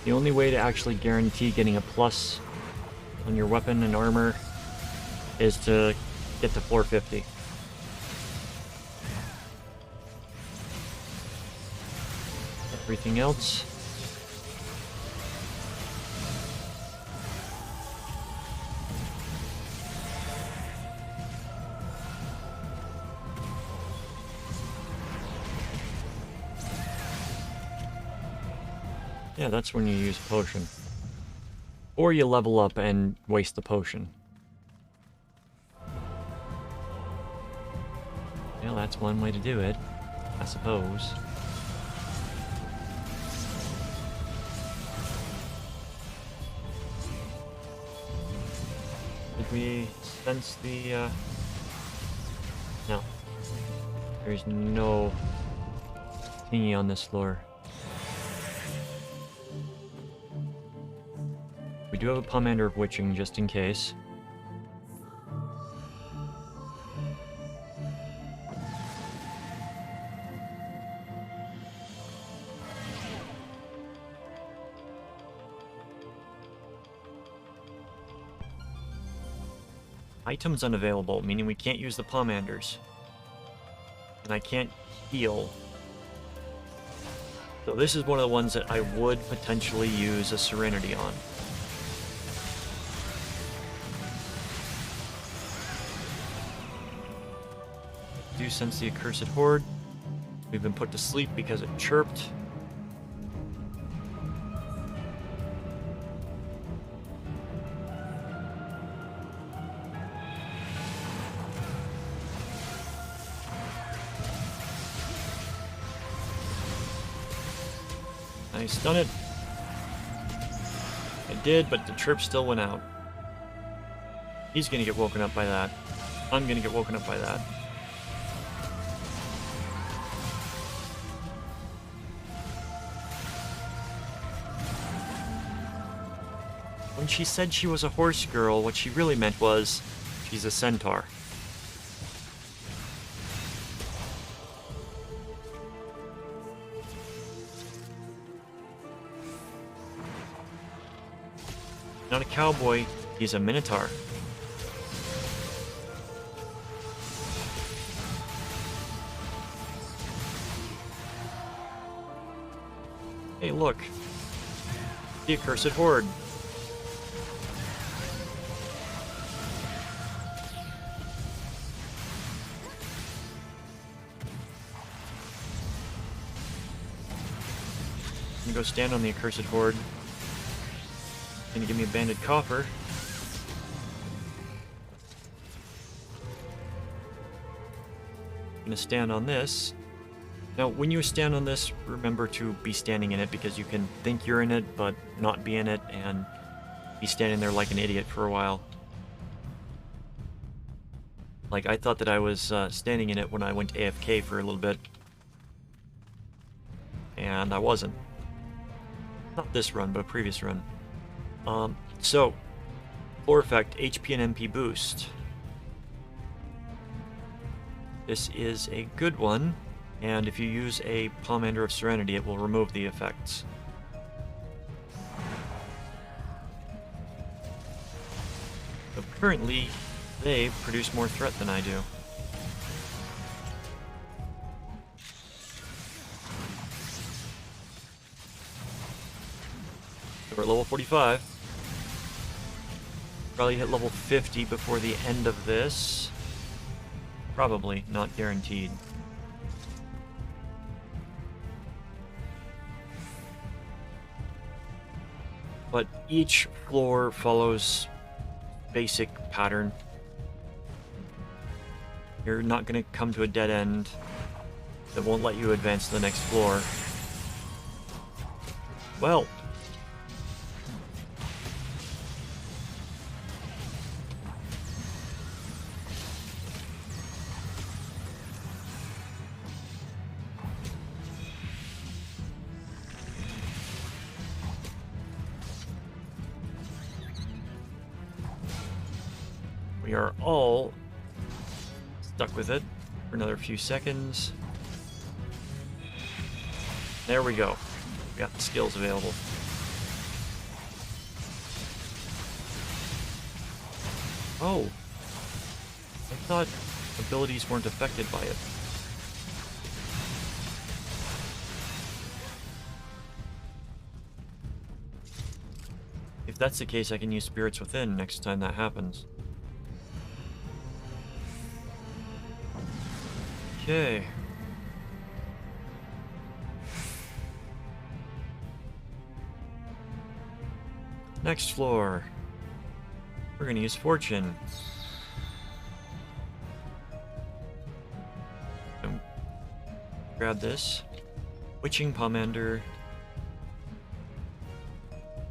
Speaker 1: The only way to actually guarantee getting a plus on your weapon and armor is to get to floor 50. Everything else. Yeah, that's when you use potion. Or you level up and waste the potion. Yeah, that's one way to do it, I suppose. Did we sense the, No. There's no thingy on this floor. We do have a Pomander of Witching, just in case. Items unavailable, meaning we can't use the Pomanders. And I can't heal. So this is one of the ones that I would potentially use a Serenity on. Do sense the accursed horde. We've been put to sleep because it chirped. I stun it. I did, but the chirp still went out. He's gonna get woken up by that. I'm gonna get woken up by that. When she said she was a horse girl, what she really meant was she's a centaur. Not a cowboy, he's a minotaur. Hey, look. The accursed horde. I'm gonna go stand on the accursed horde. Gonna give me a banded copper. Gonna stand on this. Now, when you stand on this, remember to be standing in it, because you can think you're in it, but not be in it, and be standing there like an idiot for a while. Like, I thought that I was standing in it when I went AFK for a little bit. And I wasn't. Not this run, but a previous run. So, floor effect, HP and MP boost. This is a good one, and if you use a Pomander of Serenity, it will remove the effects. So currently, they produce more threat than I do. So we're at level 45. Probably hit level 50 before the end of this. Probably, not guaranteed. But each floor follows basic pattern. You're not going to come to a dead end that won't let you advance to the next floor. Well, we are all stuck with it for another few seconds. There we go. We got the skills available. Oh. I thought abilities weren't affected by it. If that's the case, I can use Spirits Within next time that happens. Okay. Next floor. We're gonna use Fortune. Grab this. Witching Pomander.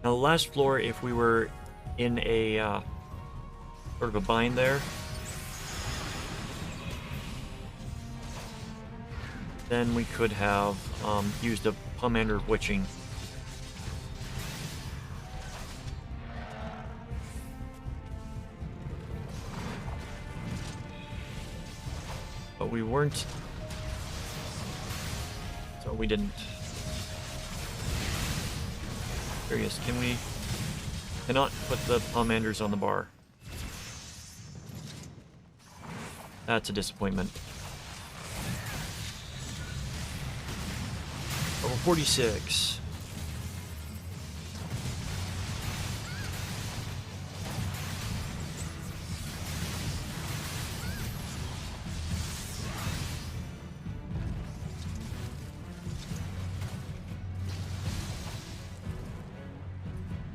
Speaker 1: Now, the last floor, if we were in a sort of a bind there, then we could have used a Pomander of Witching. But we weren't, so we didn't. Curious, can we? Cannot put the Pomanders on the bar. That's a disappointment. Level 46.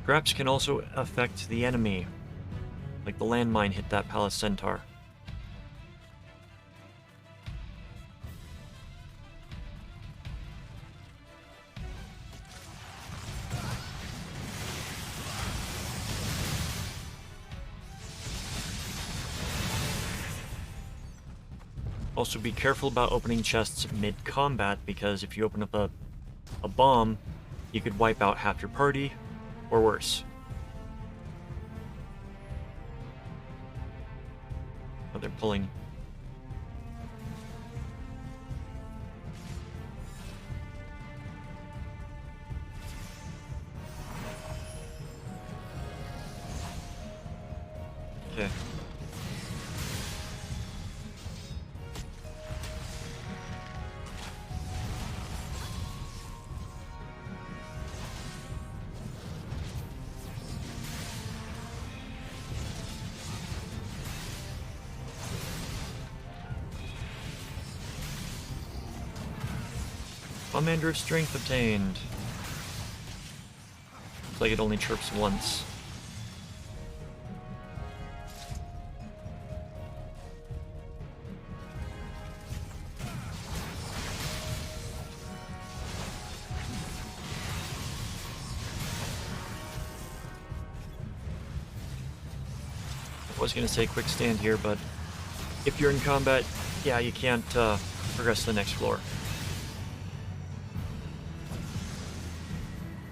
Speaker 1: Traps can also affect the enemy, like the landmine hit that Palace Centaur. Also be careful about opening chests mid-combat, because if you open up a bomb, you could wipe out half your party, or worse. Oh, they're pulling. Okay. Commander of Strength obtained. Looks like it only chirps once. I was going to say quick stand here, but if you're in combat, yeah, you can't progress to the next floor.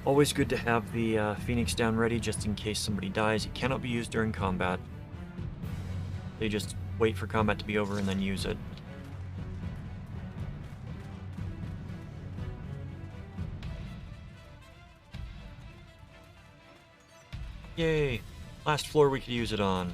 Speaker 1: Always good to have the Phoenix down ready just in case somebody dies. It cannot be used during combat. They just wait for combat to be over and then use it. Yay! Last floor we could use it on.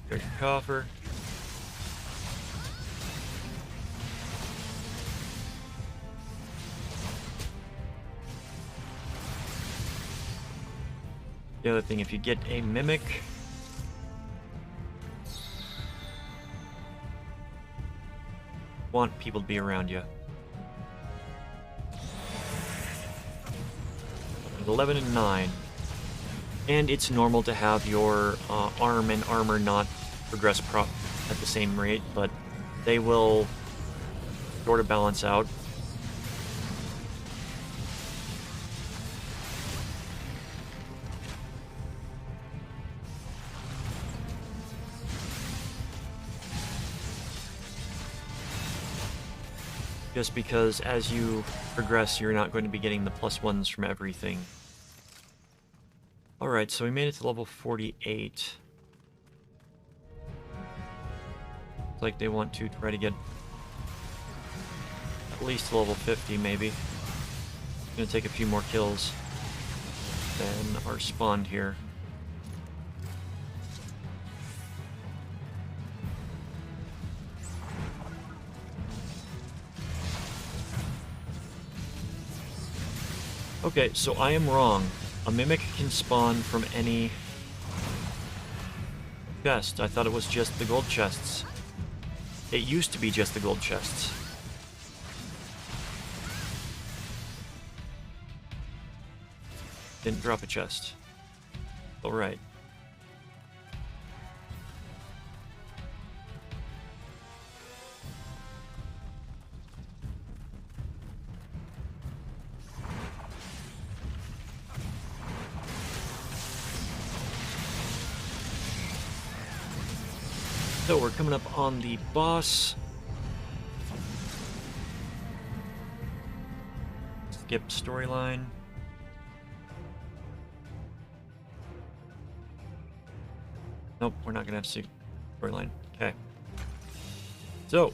Speaker 1: There's your coffer. The other thing, if you get a mimic, want people to be around you. 11 and 9. And it's normal to have your arm and armor not progress at the same rate, but they will sort of balance out. Just because as you progress, you're not going to be getting the +1s from everything. Alright, so we made it to level 48. Looks like they want to try to get at least to level 50, maybe. It's gonna take a few more kills than are spawned here. Okay, so I am wrong. A mimic can spawn from any chest. I thought it was just the gold chests. It used to be just the gold chests. Didn't drop a chest. Alright. So we're coming up on the boss. Skip storyline. Nope, we're not gonna have to see storyline. Okay. So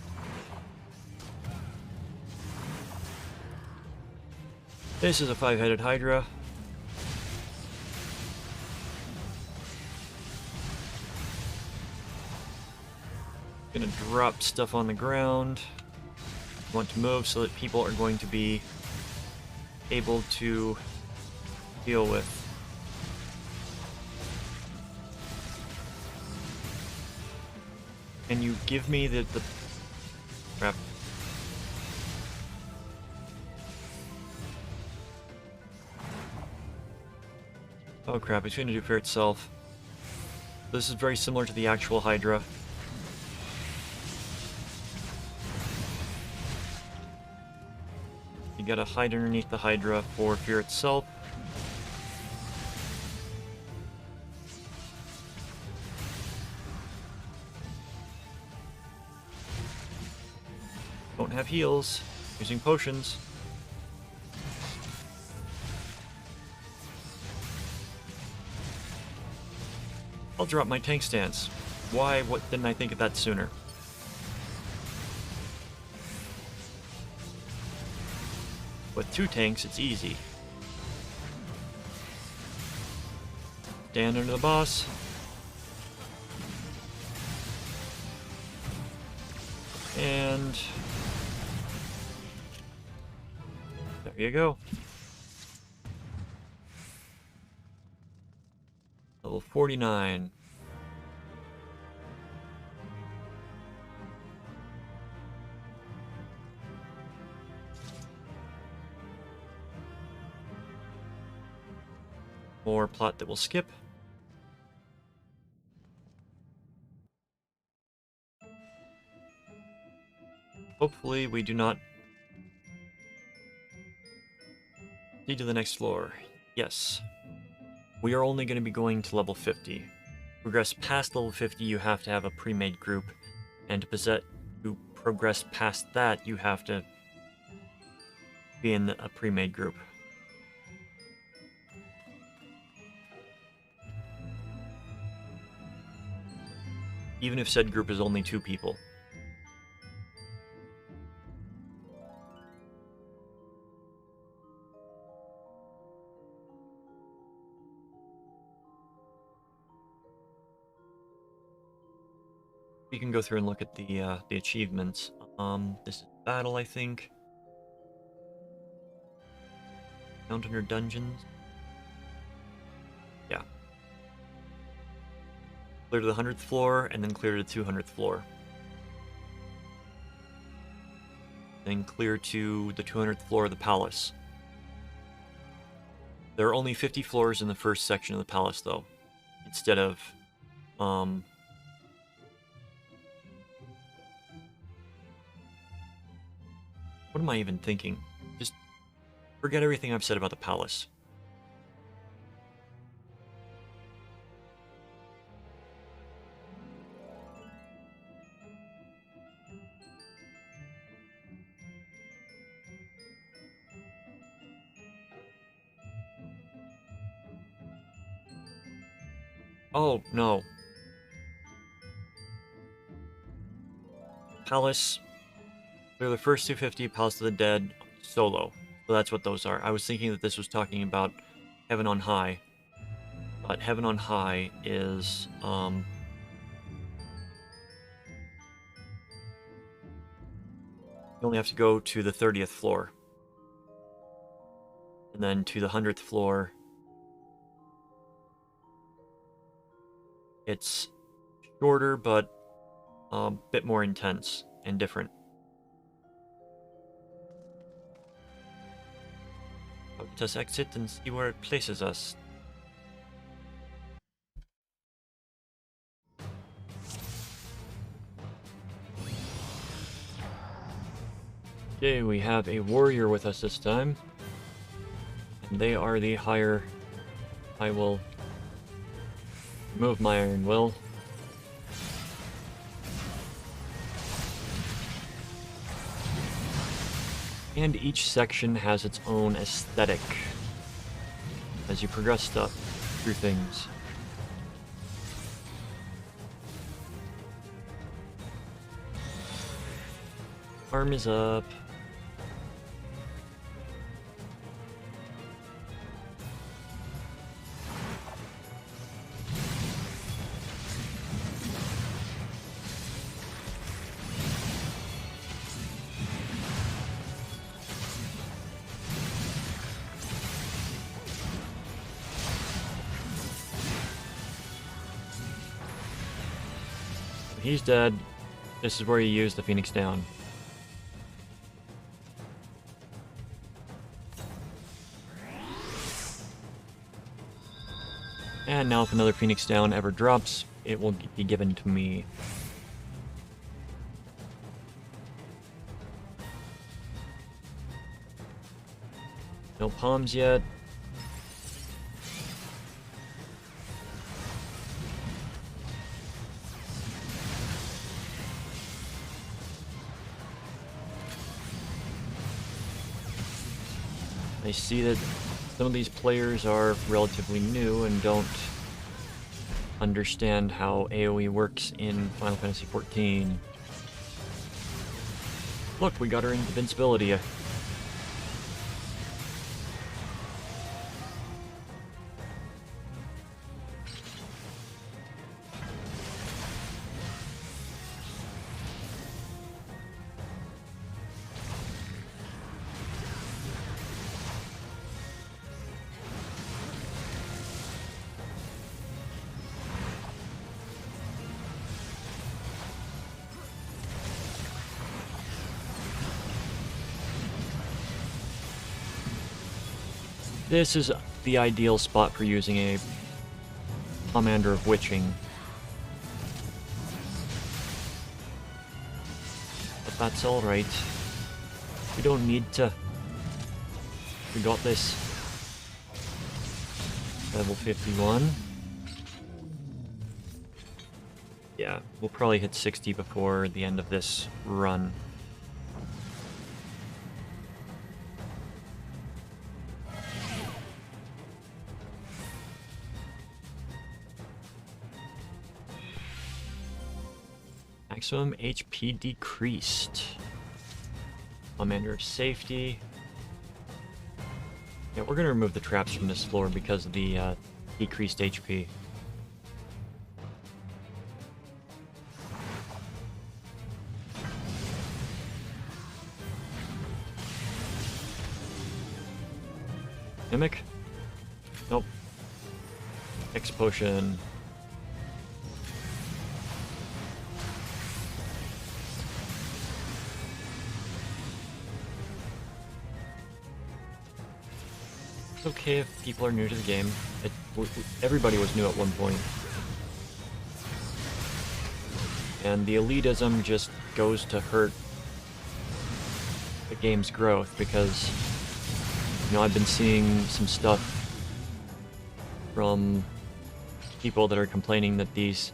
Speaker 1: this is a 5-headed Hydra. Gonna drop stuff on the ground. Want to move so that people are going to be able to deal with. Can you give me the crap? Oh crap, it's going to do for itself. This is very similar to the actual Hydra. You gotta hide underneath the Hydra for fear itself. Don't have heals. Using potions. I'll drop my tank stance. Why? What didn't I think of that sooner? With 2 tanks, it's easy. Stand under the boss. And there you go. Level 49. More plot that we'll skip. Hopefully we do not need to the next floor. Yes. We are only going to be going to level 50. Progress past level 50, you have to have a pre-made group. And to progress past that, you have to be in a pre-made group. Even if said group is only 2 people. We can go through and look at the achievements. This is battle, I think. Count under dungeons. Yeah. Clear to the 100th floor, and then clear to the 200th floor. Then clear to the 200th floor of the palace. There are only 50 floors in the first section of the palace, though. Instead of, what am I even thinking? Just forget everything I've said about the palace. Oh, no. Palace. They're the first 250, Palace of the Dead, solo. So that's what those are. I was thinking that this was talking about Heaven on High. But Heaven on High is, you only have to go to the 30th floor. And then to the 100th floor, it's shorter, but a bit more intense and different. Let us exit and see where it places us. Okay, we have a warrior with us this time. And they are the higher. I will remove my Iron Will. And each section has its own aesthetic as you progress up through things. Arm is up. He's dead. This is where you use the Phoenix Down. And now if another Phoenix Down ever drops, it will be given to me. No palms yet. I see that some of these players are relatively new and don't understand how AoE works in Final Fantasy XIV. Look, we got our invincibility. This is the ideal spot for using a Commander of Witching. But that's alright. We don't need to. We got this. Level 51. Yeah, we'll probably hit 60 before the end of this run. Maximum HP decreased. Commander of Safety. Yeah, we're gonna remove the traps from this floor because of the decreased HP. Mimic? Nope. X potion. It's okay if people are new to the game. Everybody was new at one point. And the elitism just goes to hurt the game's growth because, you know, I've been seeing some stuff from people that are complaining that these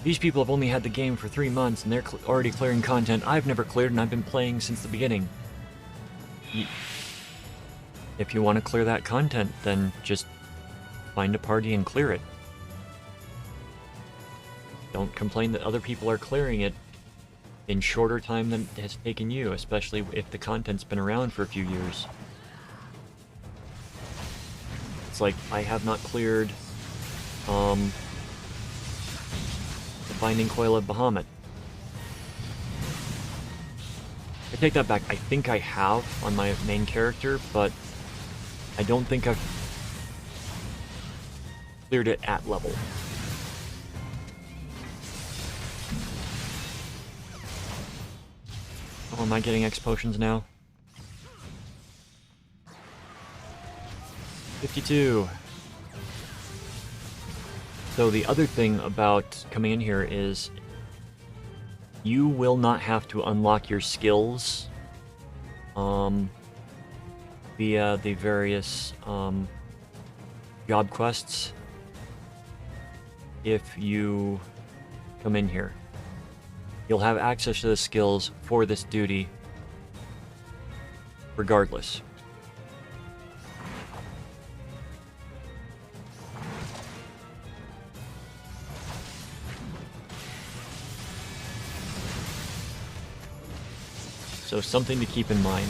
Speaker 1: people have only had the game for 3 months and they're already clearing content I've never cleared and I've been playing since the beginning. If you want to clear that content, then just find a party and clear it. Don't complain that other people are clearing it in shorter time than it has taken you, especially if the content's been around for a few years. It's like, I have not cleared the Binding Coil of Bahamut. I take that back. I think I have on my main character, but I don't think I've cleared it at level. Oh, am I getting X potions now? 52. So the other thing about coming in here is you will not have to unlock your skills via the various job quests if you come in here. You'll have access to the skills for this duty regardless. So something to keep in mind.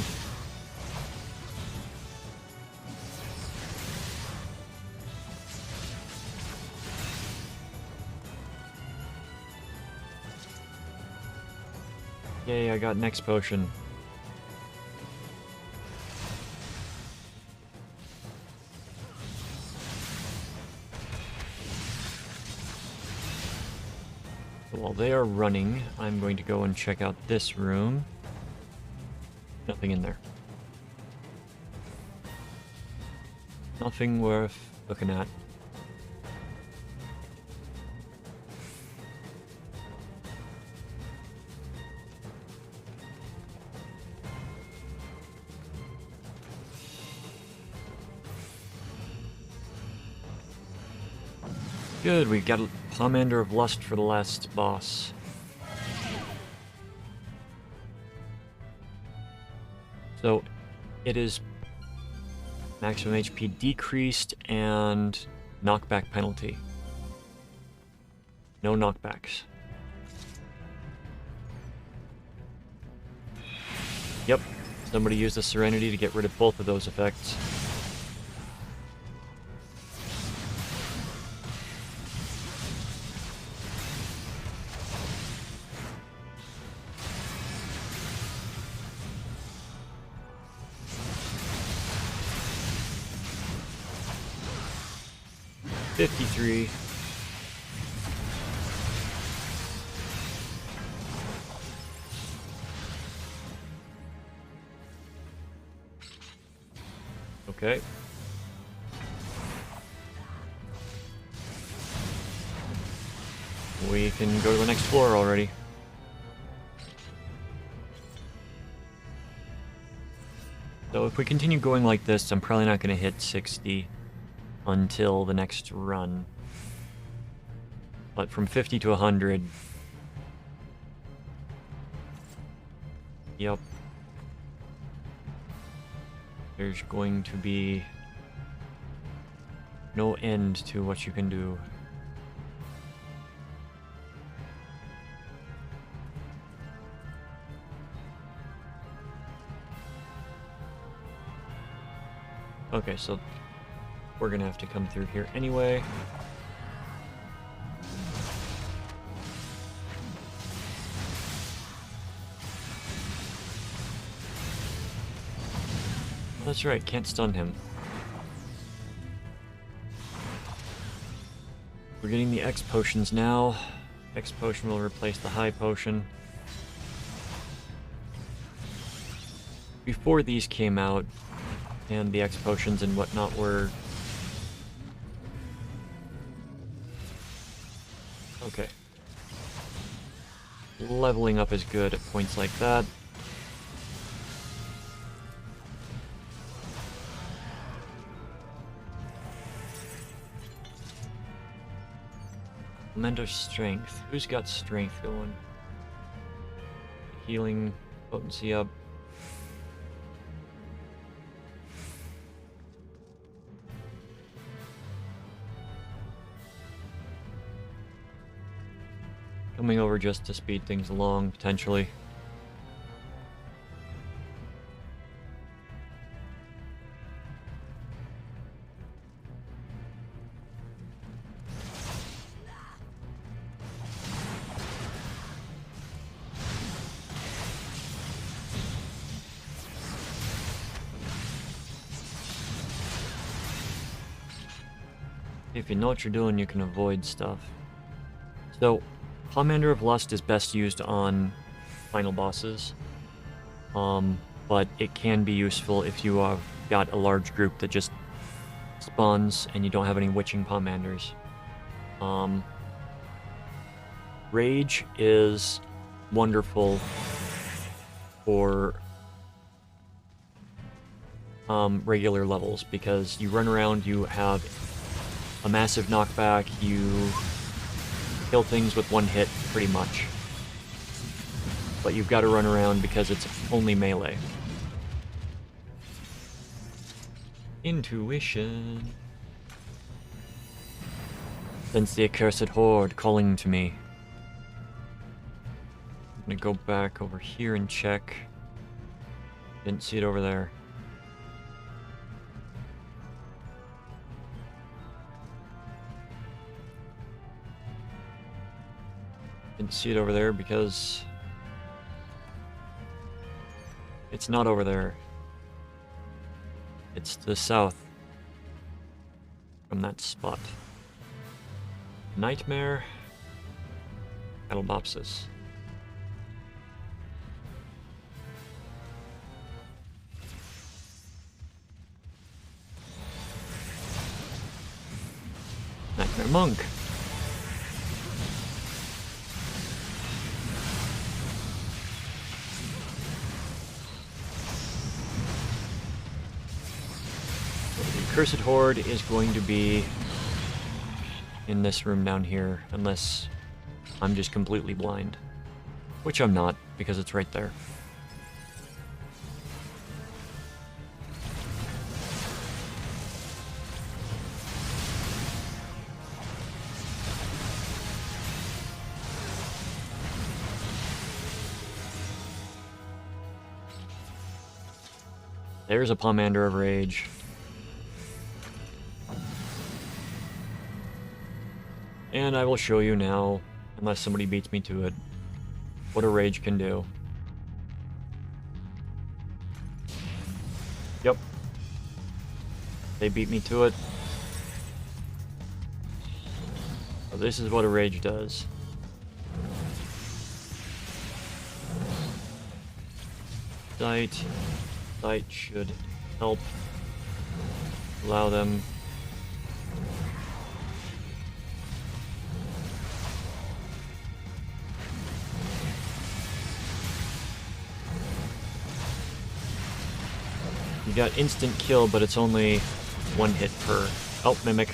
Speaker 1: Yay, I got next potion. So while they are running, I'm going to go and check out this room. Nothing in there. Nothing worth looking at. Good, we got a Pomander of Lust for the last boss. So, it is maximum HP decreased and knockback penalty. No knockbacks. Yep, somebody used the Serenity to get rid of both of those effects. $53. Okay. We can go to the next floor already. So if we continue going like this, I'm probably not going to hit 60 until the next run. But from 50 to 100... Yep. There's going to be no end to what you can do. Okay, so we're gonna have to come through here anyway. That's right, can't stun him. We're getting the X potions now. X potion will replace the high potion. Before these came out, and the X potions and whatnot were... Okay. Leveling up is good at points like that. Memento Strength. Who's got Strength going? Healing, potency up. coming over just to speed things along, potentially. If you know what you're doing, you can avoid stuff. So, Pomander of Lust is best used on final bosses, but it can be useful if you have got a large group that just spawns and you don't have any witching Pomanders. Rage is wonderful for regular levels because you run around, you have a massive knockback, you kill things with one hit, pretty much. But you've got to run around because it's only melee. Intuition. Sense the accursed horde calling to me. I'm gonna go back over here and check. Didn't see it over there. Didn't see it over there because it's not over there. It's to the south from that spot. Nightmare, Cattlebopsis. Nightmare Monk. Cursed Horde is going to be in this room down here, unless I'm just completely blind. Which I'm not, because it's right there. There's a Pomander of Rage. And I will show you now, unless somebody beats me to it, what a rage can do. Yep. They beat me to it. So this is what a rage does. Sight. Sight should help allow them You got instant kill, but it's only one hit per... Oh, Mimic.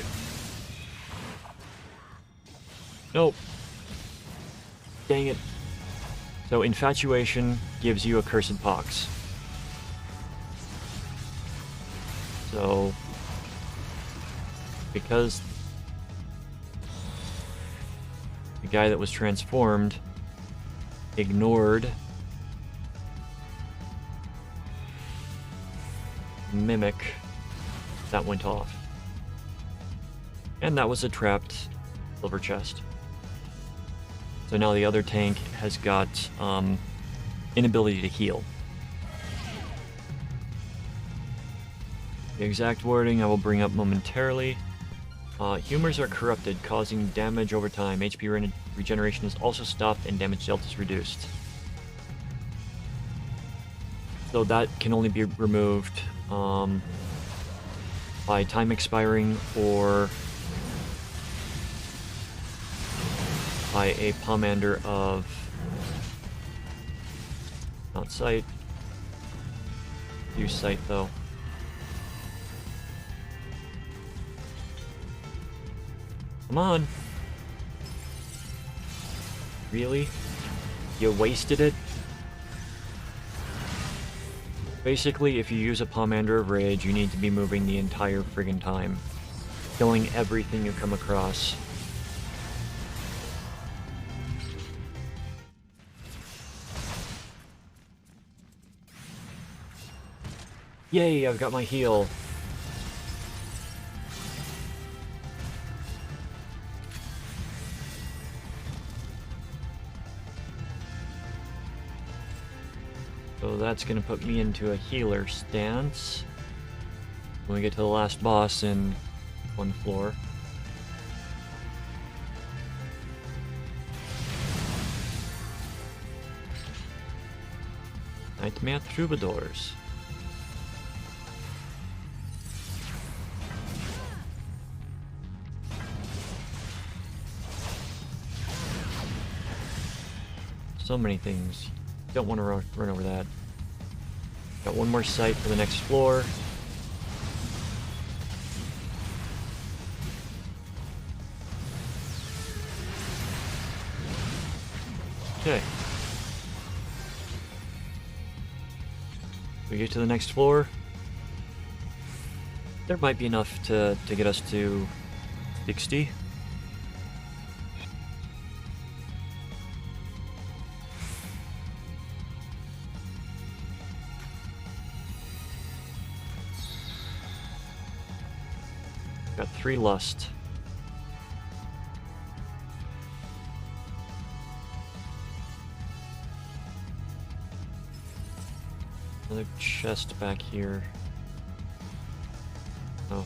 Speaker 1: Nope. Dang it. So Infatuation gives you a Cursed Pox. So... because the guy that was transformed ignored Mimic, that went off. And that was a trapped silver chest. So now the other tank has got inability to heal. The exact wording I will bring up momentarily. Humors are corrupted, causing damage over time. HP regeneration is also stopped and damage dealt is reduced. So that can only be removed by time expiring or by a Pomander of... not Sight. Use Sight though. Come on. Really? You wasted it? Basically, if you use a Pomander of Rage, you need to be moving the entire friggin' time. Killing everything you come across. Yay, I've got my heal. So that's going to put me into a healer stance when we get to the last boss in one floor. Nightmare Troubadours. So many things. Don't want to run over that. Got one more sight for the next floor. Okay. We get to the next floor. There might be enough to get us to 60. Got 3 lust. Another chest back here. Oh.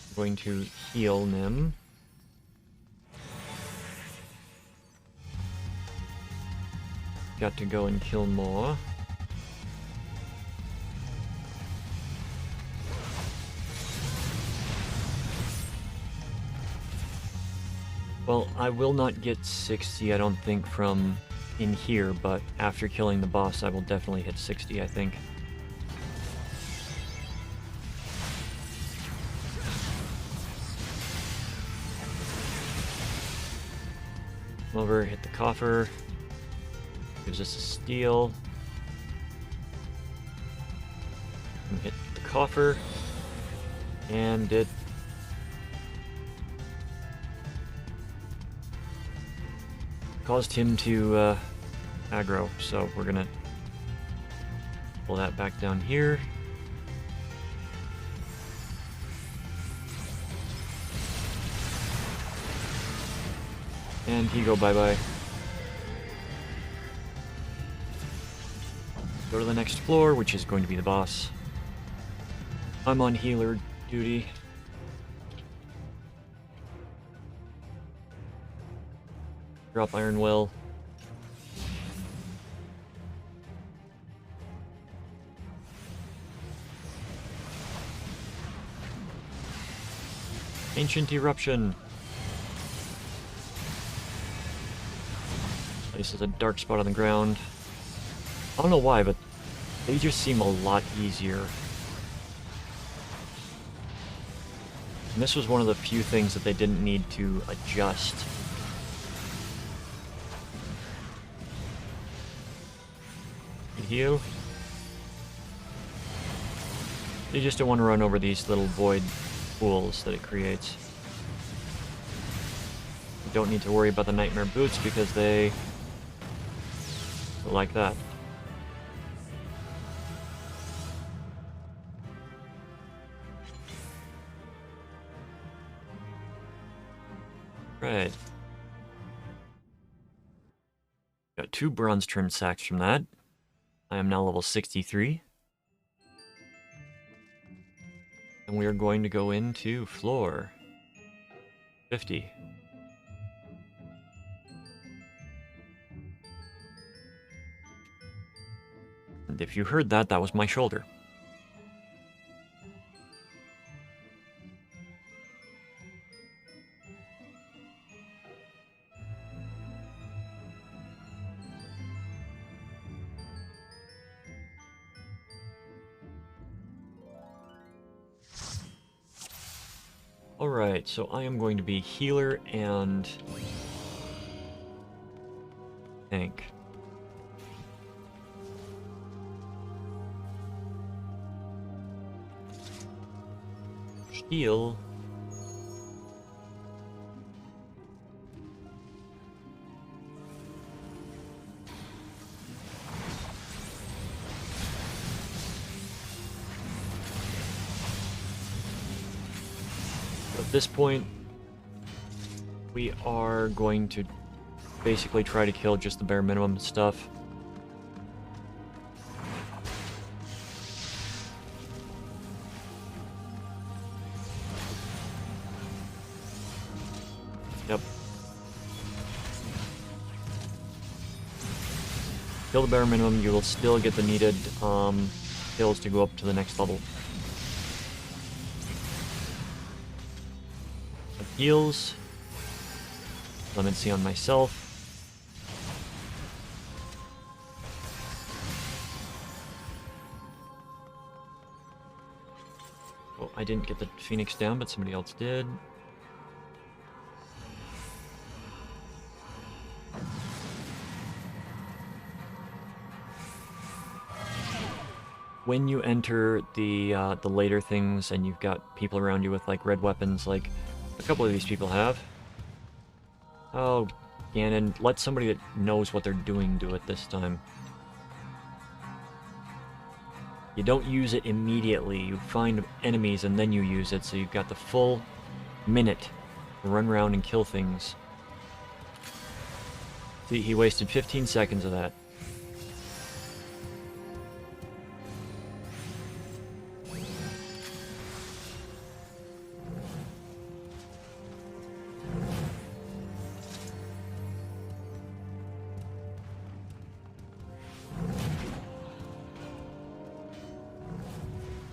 Speaker 1: I'm going to heal Nim. Got to go and kill more. Well, I will not get 60, I don't think, from in here, but after killing the boss, I will definitely hit 60, I think. Come over, hit the coffer. Gives us a steal. And hit the coffer. And it caused him to aggro, so we're gonna pull that back down here. And he go bye-bye. Go to the next floor, which is going to be the boss. I'm on healer duty. Drop Iron Will. Ancient Eruption. This is a dark spot on the ground. I don't know why, but they just seem a lot easier. And this was one of the few things that they didn't need to adjust. Heal. You just don't want to run over these little void pools that it creates. You don't need to worry about the nightmare boots because they like that. Right. Got 2 bronze trimmed sacks from that. I am now level 63. And we are going to go into floor 50. And if you heard that, that was my shoulder. Alright, so I am going to be healer and tank. Heal. At this point, we are going to basically try to kill just the bare minimum stuff. Yep. Kill the bare minimum, you will still get the needed kills to go up to the next level. Heals. Clemency on myself. Oh, I didn't get the Phoenix down, but somebody else did. When you enter the later things and you've got people around you with like red weapons, like a couple of these people have. Oh, Ganon, let somebody that knows what they're doing do it this time. You don't use it immediately. You find enemies and then you use it, so you've got the full minute to run around and kill things. See, he wasted 15 seconds of that.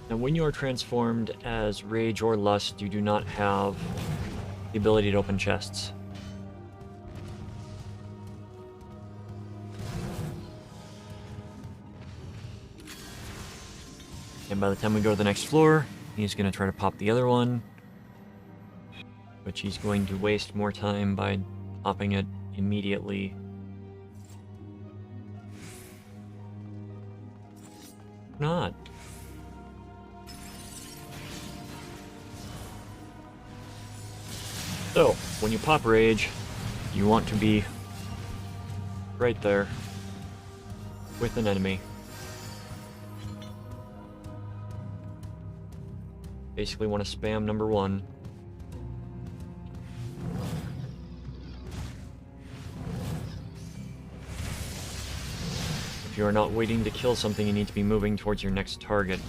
Speaker 1: Now, when you are transformed as Rage or Lust, you do not have the ability to open chests. And by the time we go to the next floor, he's going to try to pop the other one, which he's going to waste more time by popping it immediately. Not. So, when you pop Rage, you want to be right there with an enemy. Basically want to spam number 1. If you are not waiting to kill something, you need to be moving towards your next target.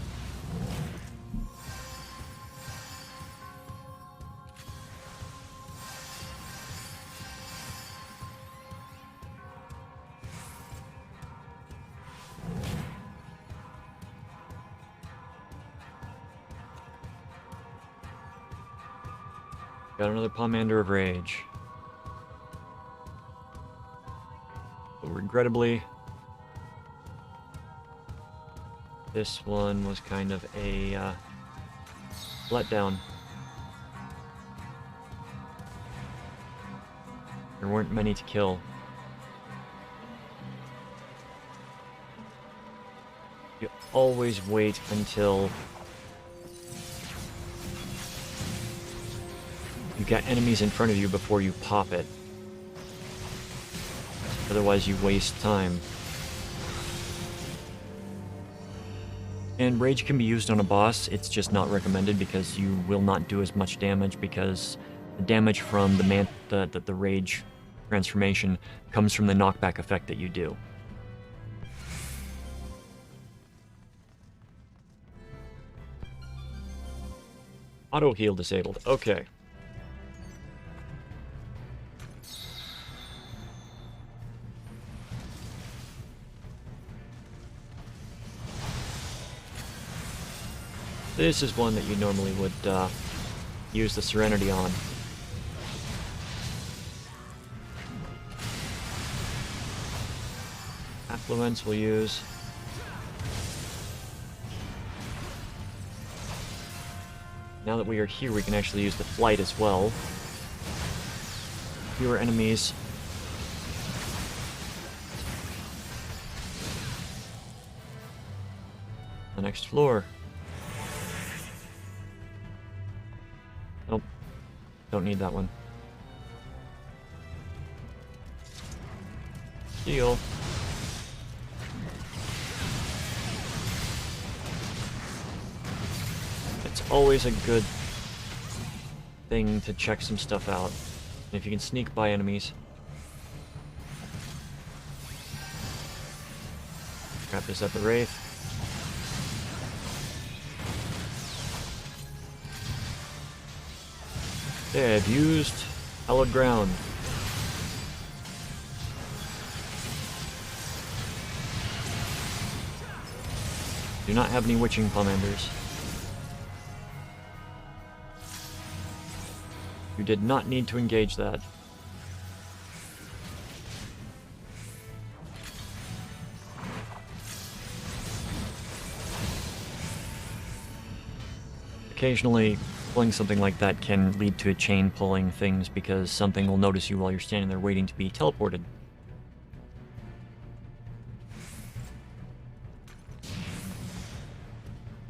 Speaker 1: Got another Pomander of Rage. But regrettably, this one was kind of a letdown. There weren't many to kill. You always wait until you got enemies in front of you before you pop it. Otherwise you waste time. And Rage can be used on a boss, it's just not recommended because you will not do as much damage because the damage from the Rage transformation comes from the knockback effect that you do. Auto heal disabled. Okay. This is one that you normally would use the Serenity on. Affluence we'll use. Now that we are here, we can actually use the Flight as well. Fewer enemies. The next floor. Nope. Don't need that one. Steal. It's always a good thing to check some stuff out. And if you can sneak by enemies. Crap, is that the Wraith? Okay, I've used hallowed ground. Do not have any witching commanders. You did not need to engage that. Occasionally, pulling something like that can lead to a chain pulling things because something will notice you while you're standing there waiting to be teleported.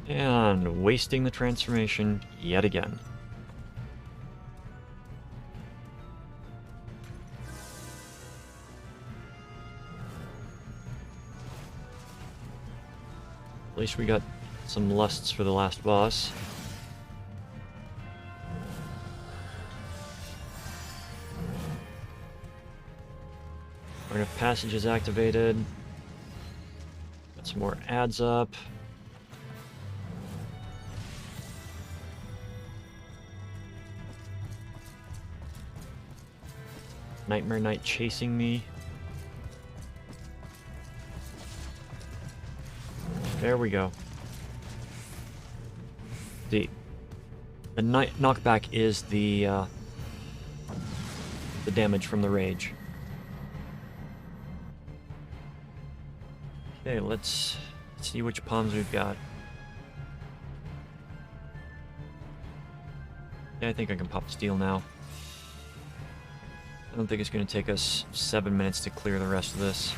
Speaker 1: And wasting the transformation yet again. At least we got some lusts for the last boss. Our passage is activated. Got some more ads up. Nightmare Knight chasing me. There we go. The knockback is the damage from the rage. Okay, let's see which palms we've got. Yeah, I think I can pop steel now. I don't think it's going to take us 7 minutes to clear the rest of this.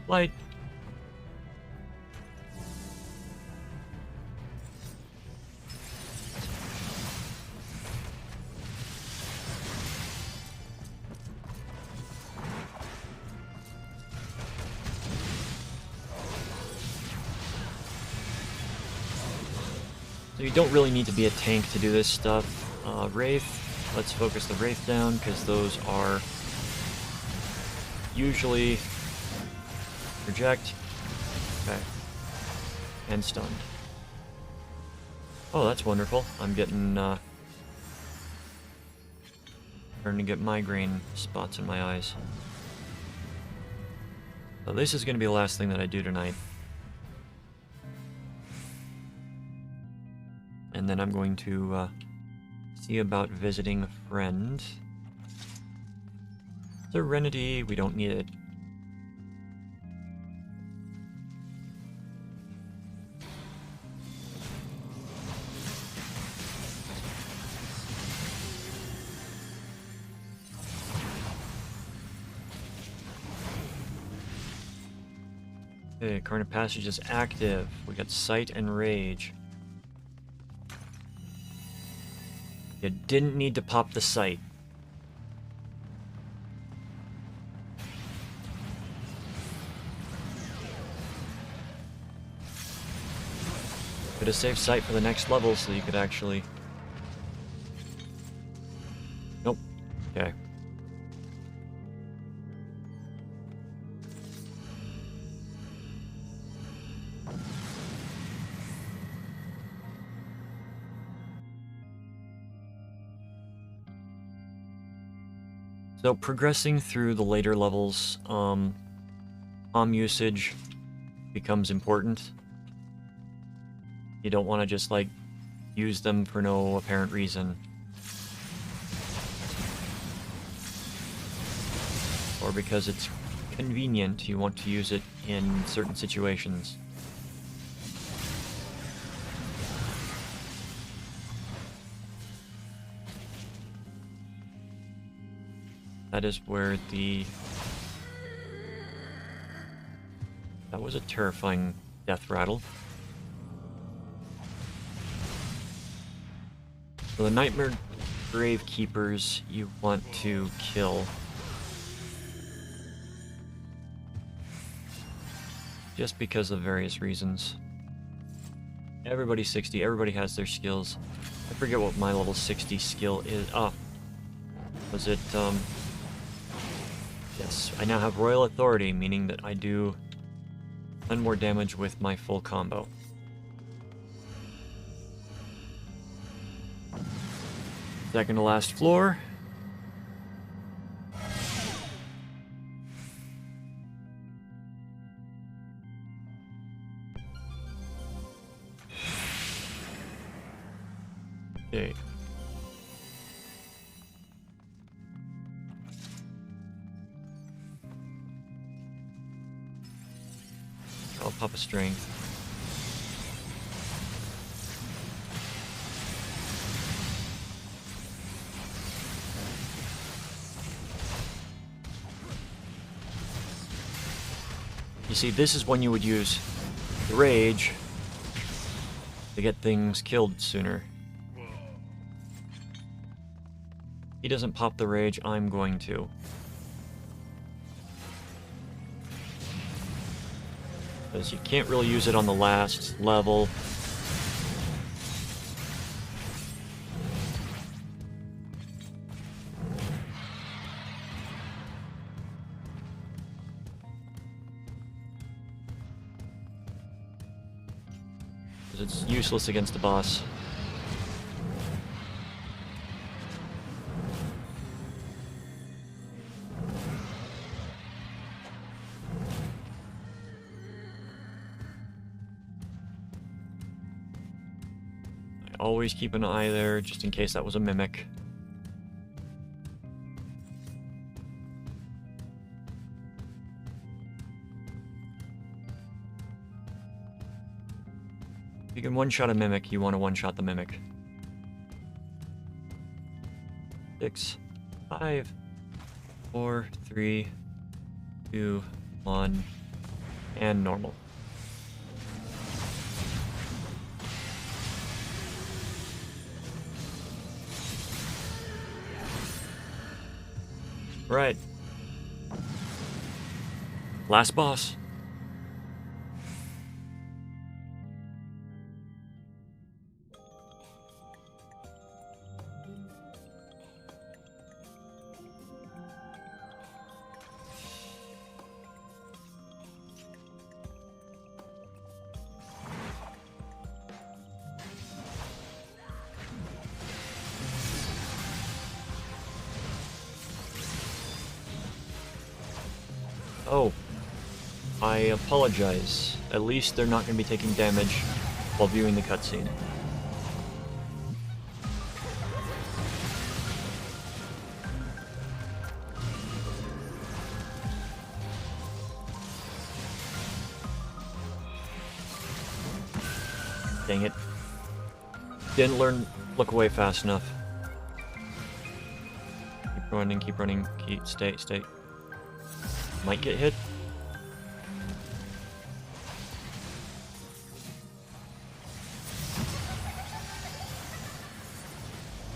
Speaker 1: Light. So you don't really need to be a tank to do this stuff. Wraith, let's focus the Wraith down, because those are usually reject. Okay. And stunned. Oh, that's wonderful. I'm getting, starting to get migraine spots in my eyes. So this is going to be the last thing that I do tonight. And then I'm going to see about visiting a friend. Serenity, we don't need it. Okay, Carnage Passage is active. We got Sight and Rage. You didn't need to pop the Sight. Could have saved Sight for the next level so you could actually... Nope. Okay. So progressing through the later levels, comm usage becomes important. You don't want to just, like, use them for no apparent reason. Or because it's convenient, you want to use it in certain situations. That is where the... That was a terrifying death rattle. So the Nightmare Gravekeepers you want to kill. Just because of various reasons. Everybody's 60, everybody has their skills. I forget what my level 60 skill is. Ah. Was it, Yes, I now have Royal Authority, meaning that I do 10 more damage with my full combo. Second to last floor. Okay. I'll pop a strength. You see, this is when you would use the rage to get things killed sooner. He doesn't pop the rage, I'm going to. Because you can't really use it on the last level. Because it's useless against the boss. Always keep an eye there, just in case that was a mimic. If you can one-shot a mimic, you want to one-shot the mimic. 6, 5, 4, 3, 2, 1, and normal. Right. Last boss. Oh, I apologize. At least they're not going to be taking damage while viewing the cutscene. Dang it. Didn't look away fast enough. Keep running, stay. Might get hit.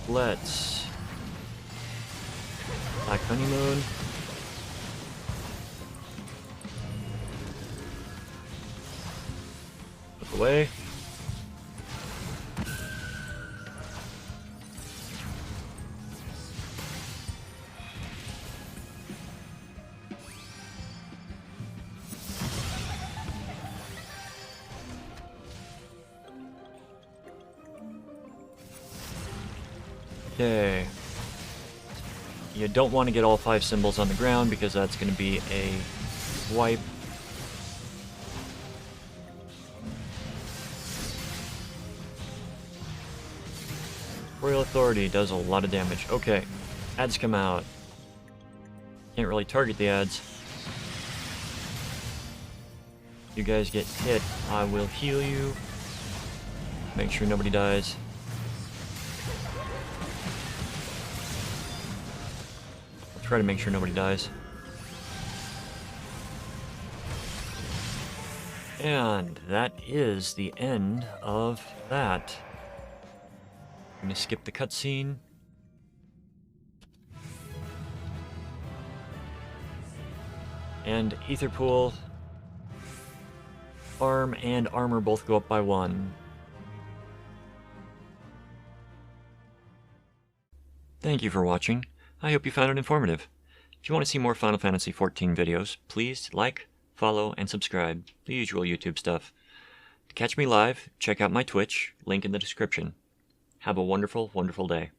Speaker 1: Let's... Black Honeymoon. Look away. Okay. You don't want to get all 5 symbols on the ground because that's going to be a wipe. Royal Authority does a lot of damage. Okay. Ads come out. Can't really target the ads. You guys get hit, I will heal you. Make sure nobody dies. I'll try to make sure nobody dies. And that is the end of that. I'm gonna skip the cutscene. And Ether Pool, Arm and Armor both go up by 1. Thank you for watching. I hope you found it informative. If you want to see more Final Fantasy XIV videos, please like, follow, and subscribe. The usual YouTube stuff. To catch me live, check out my Twitch, link in the description. Have a wonderful, wonderful day.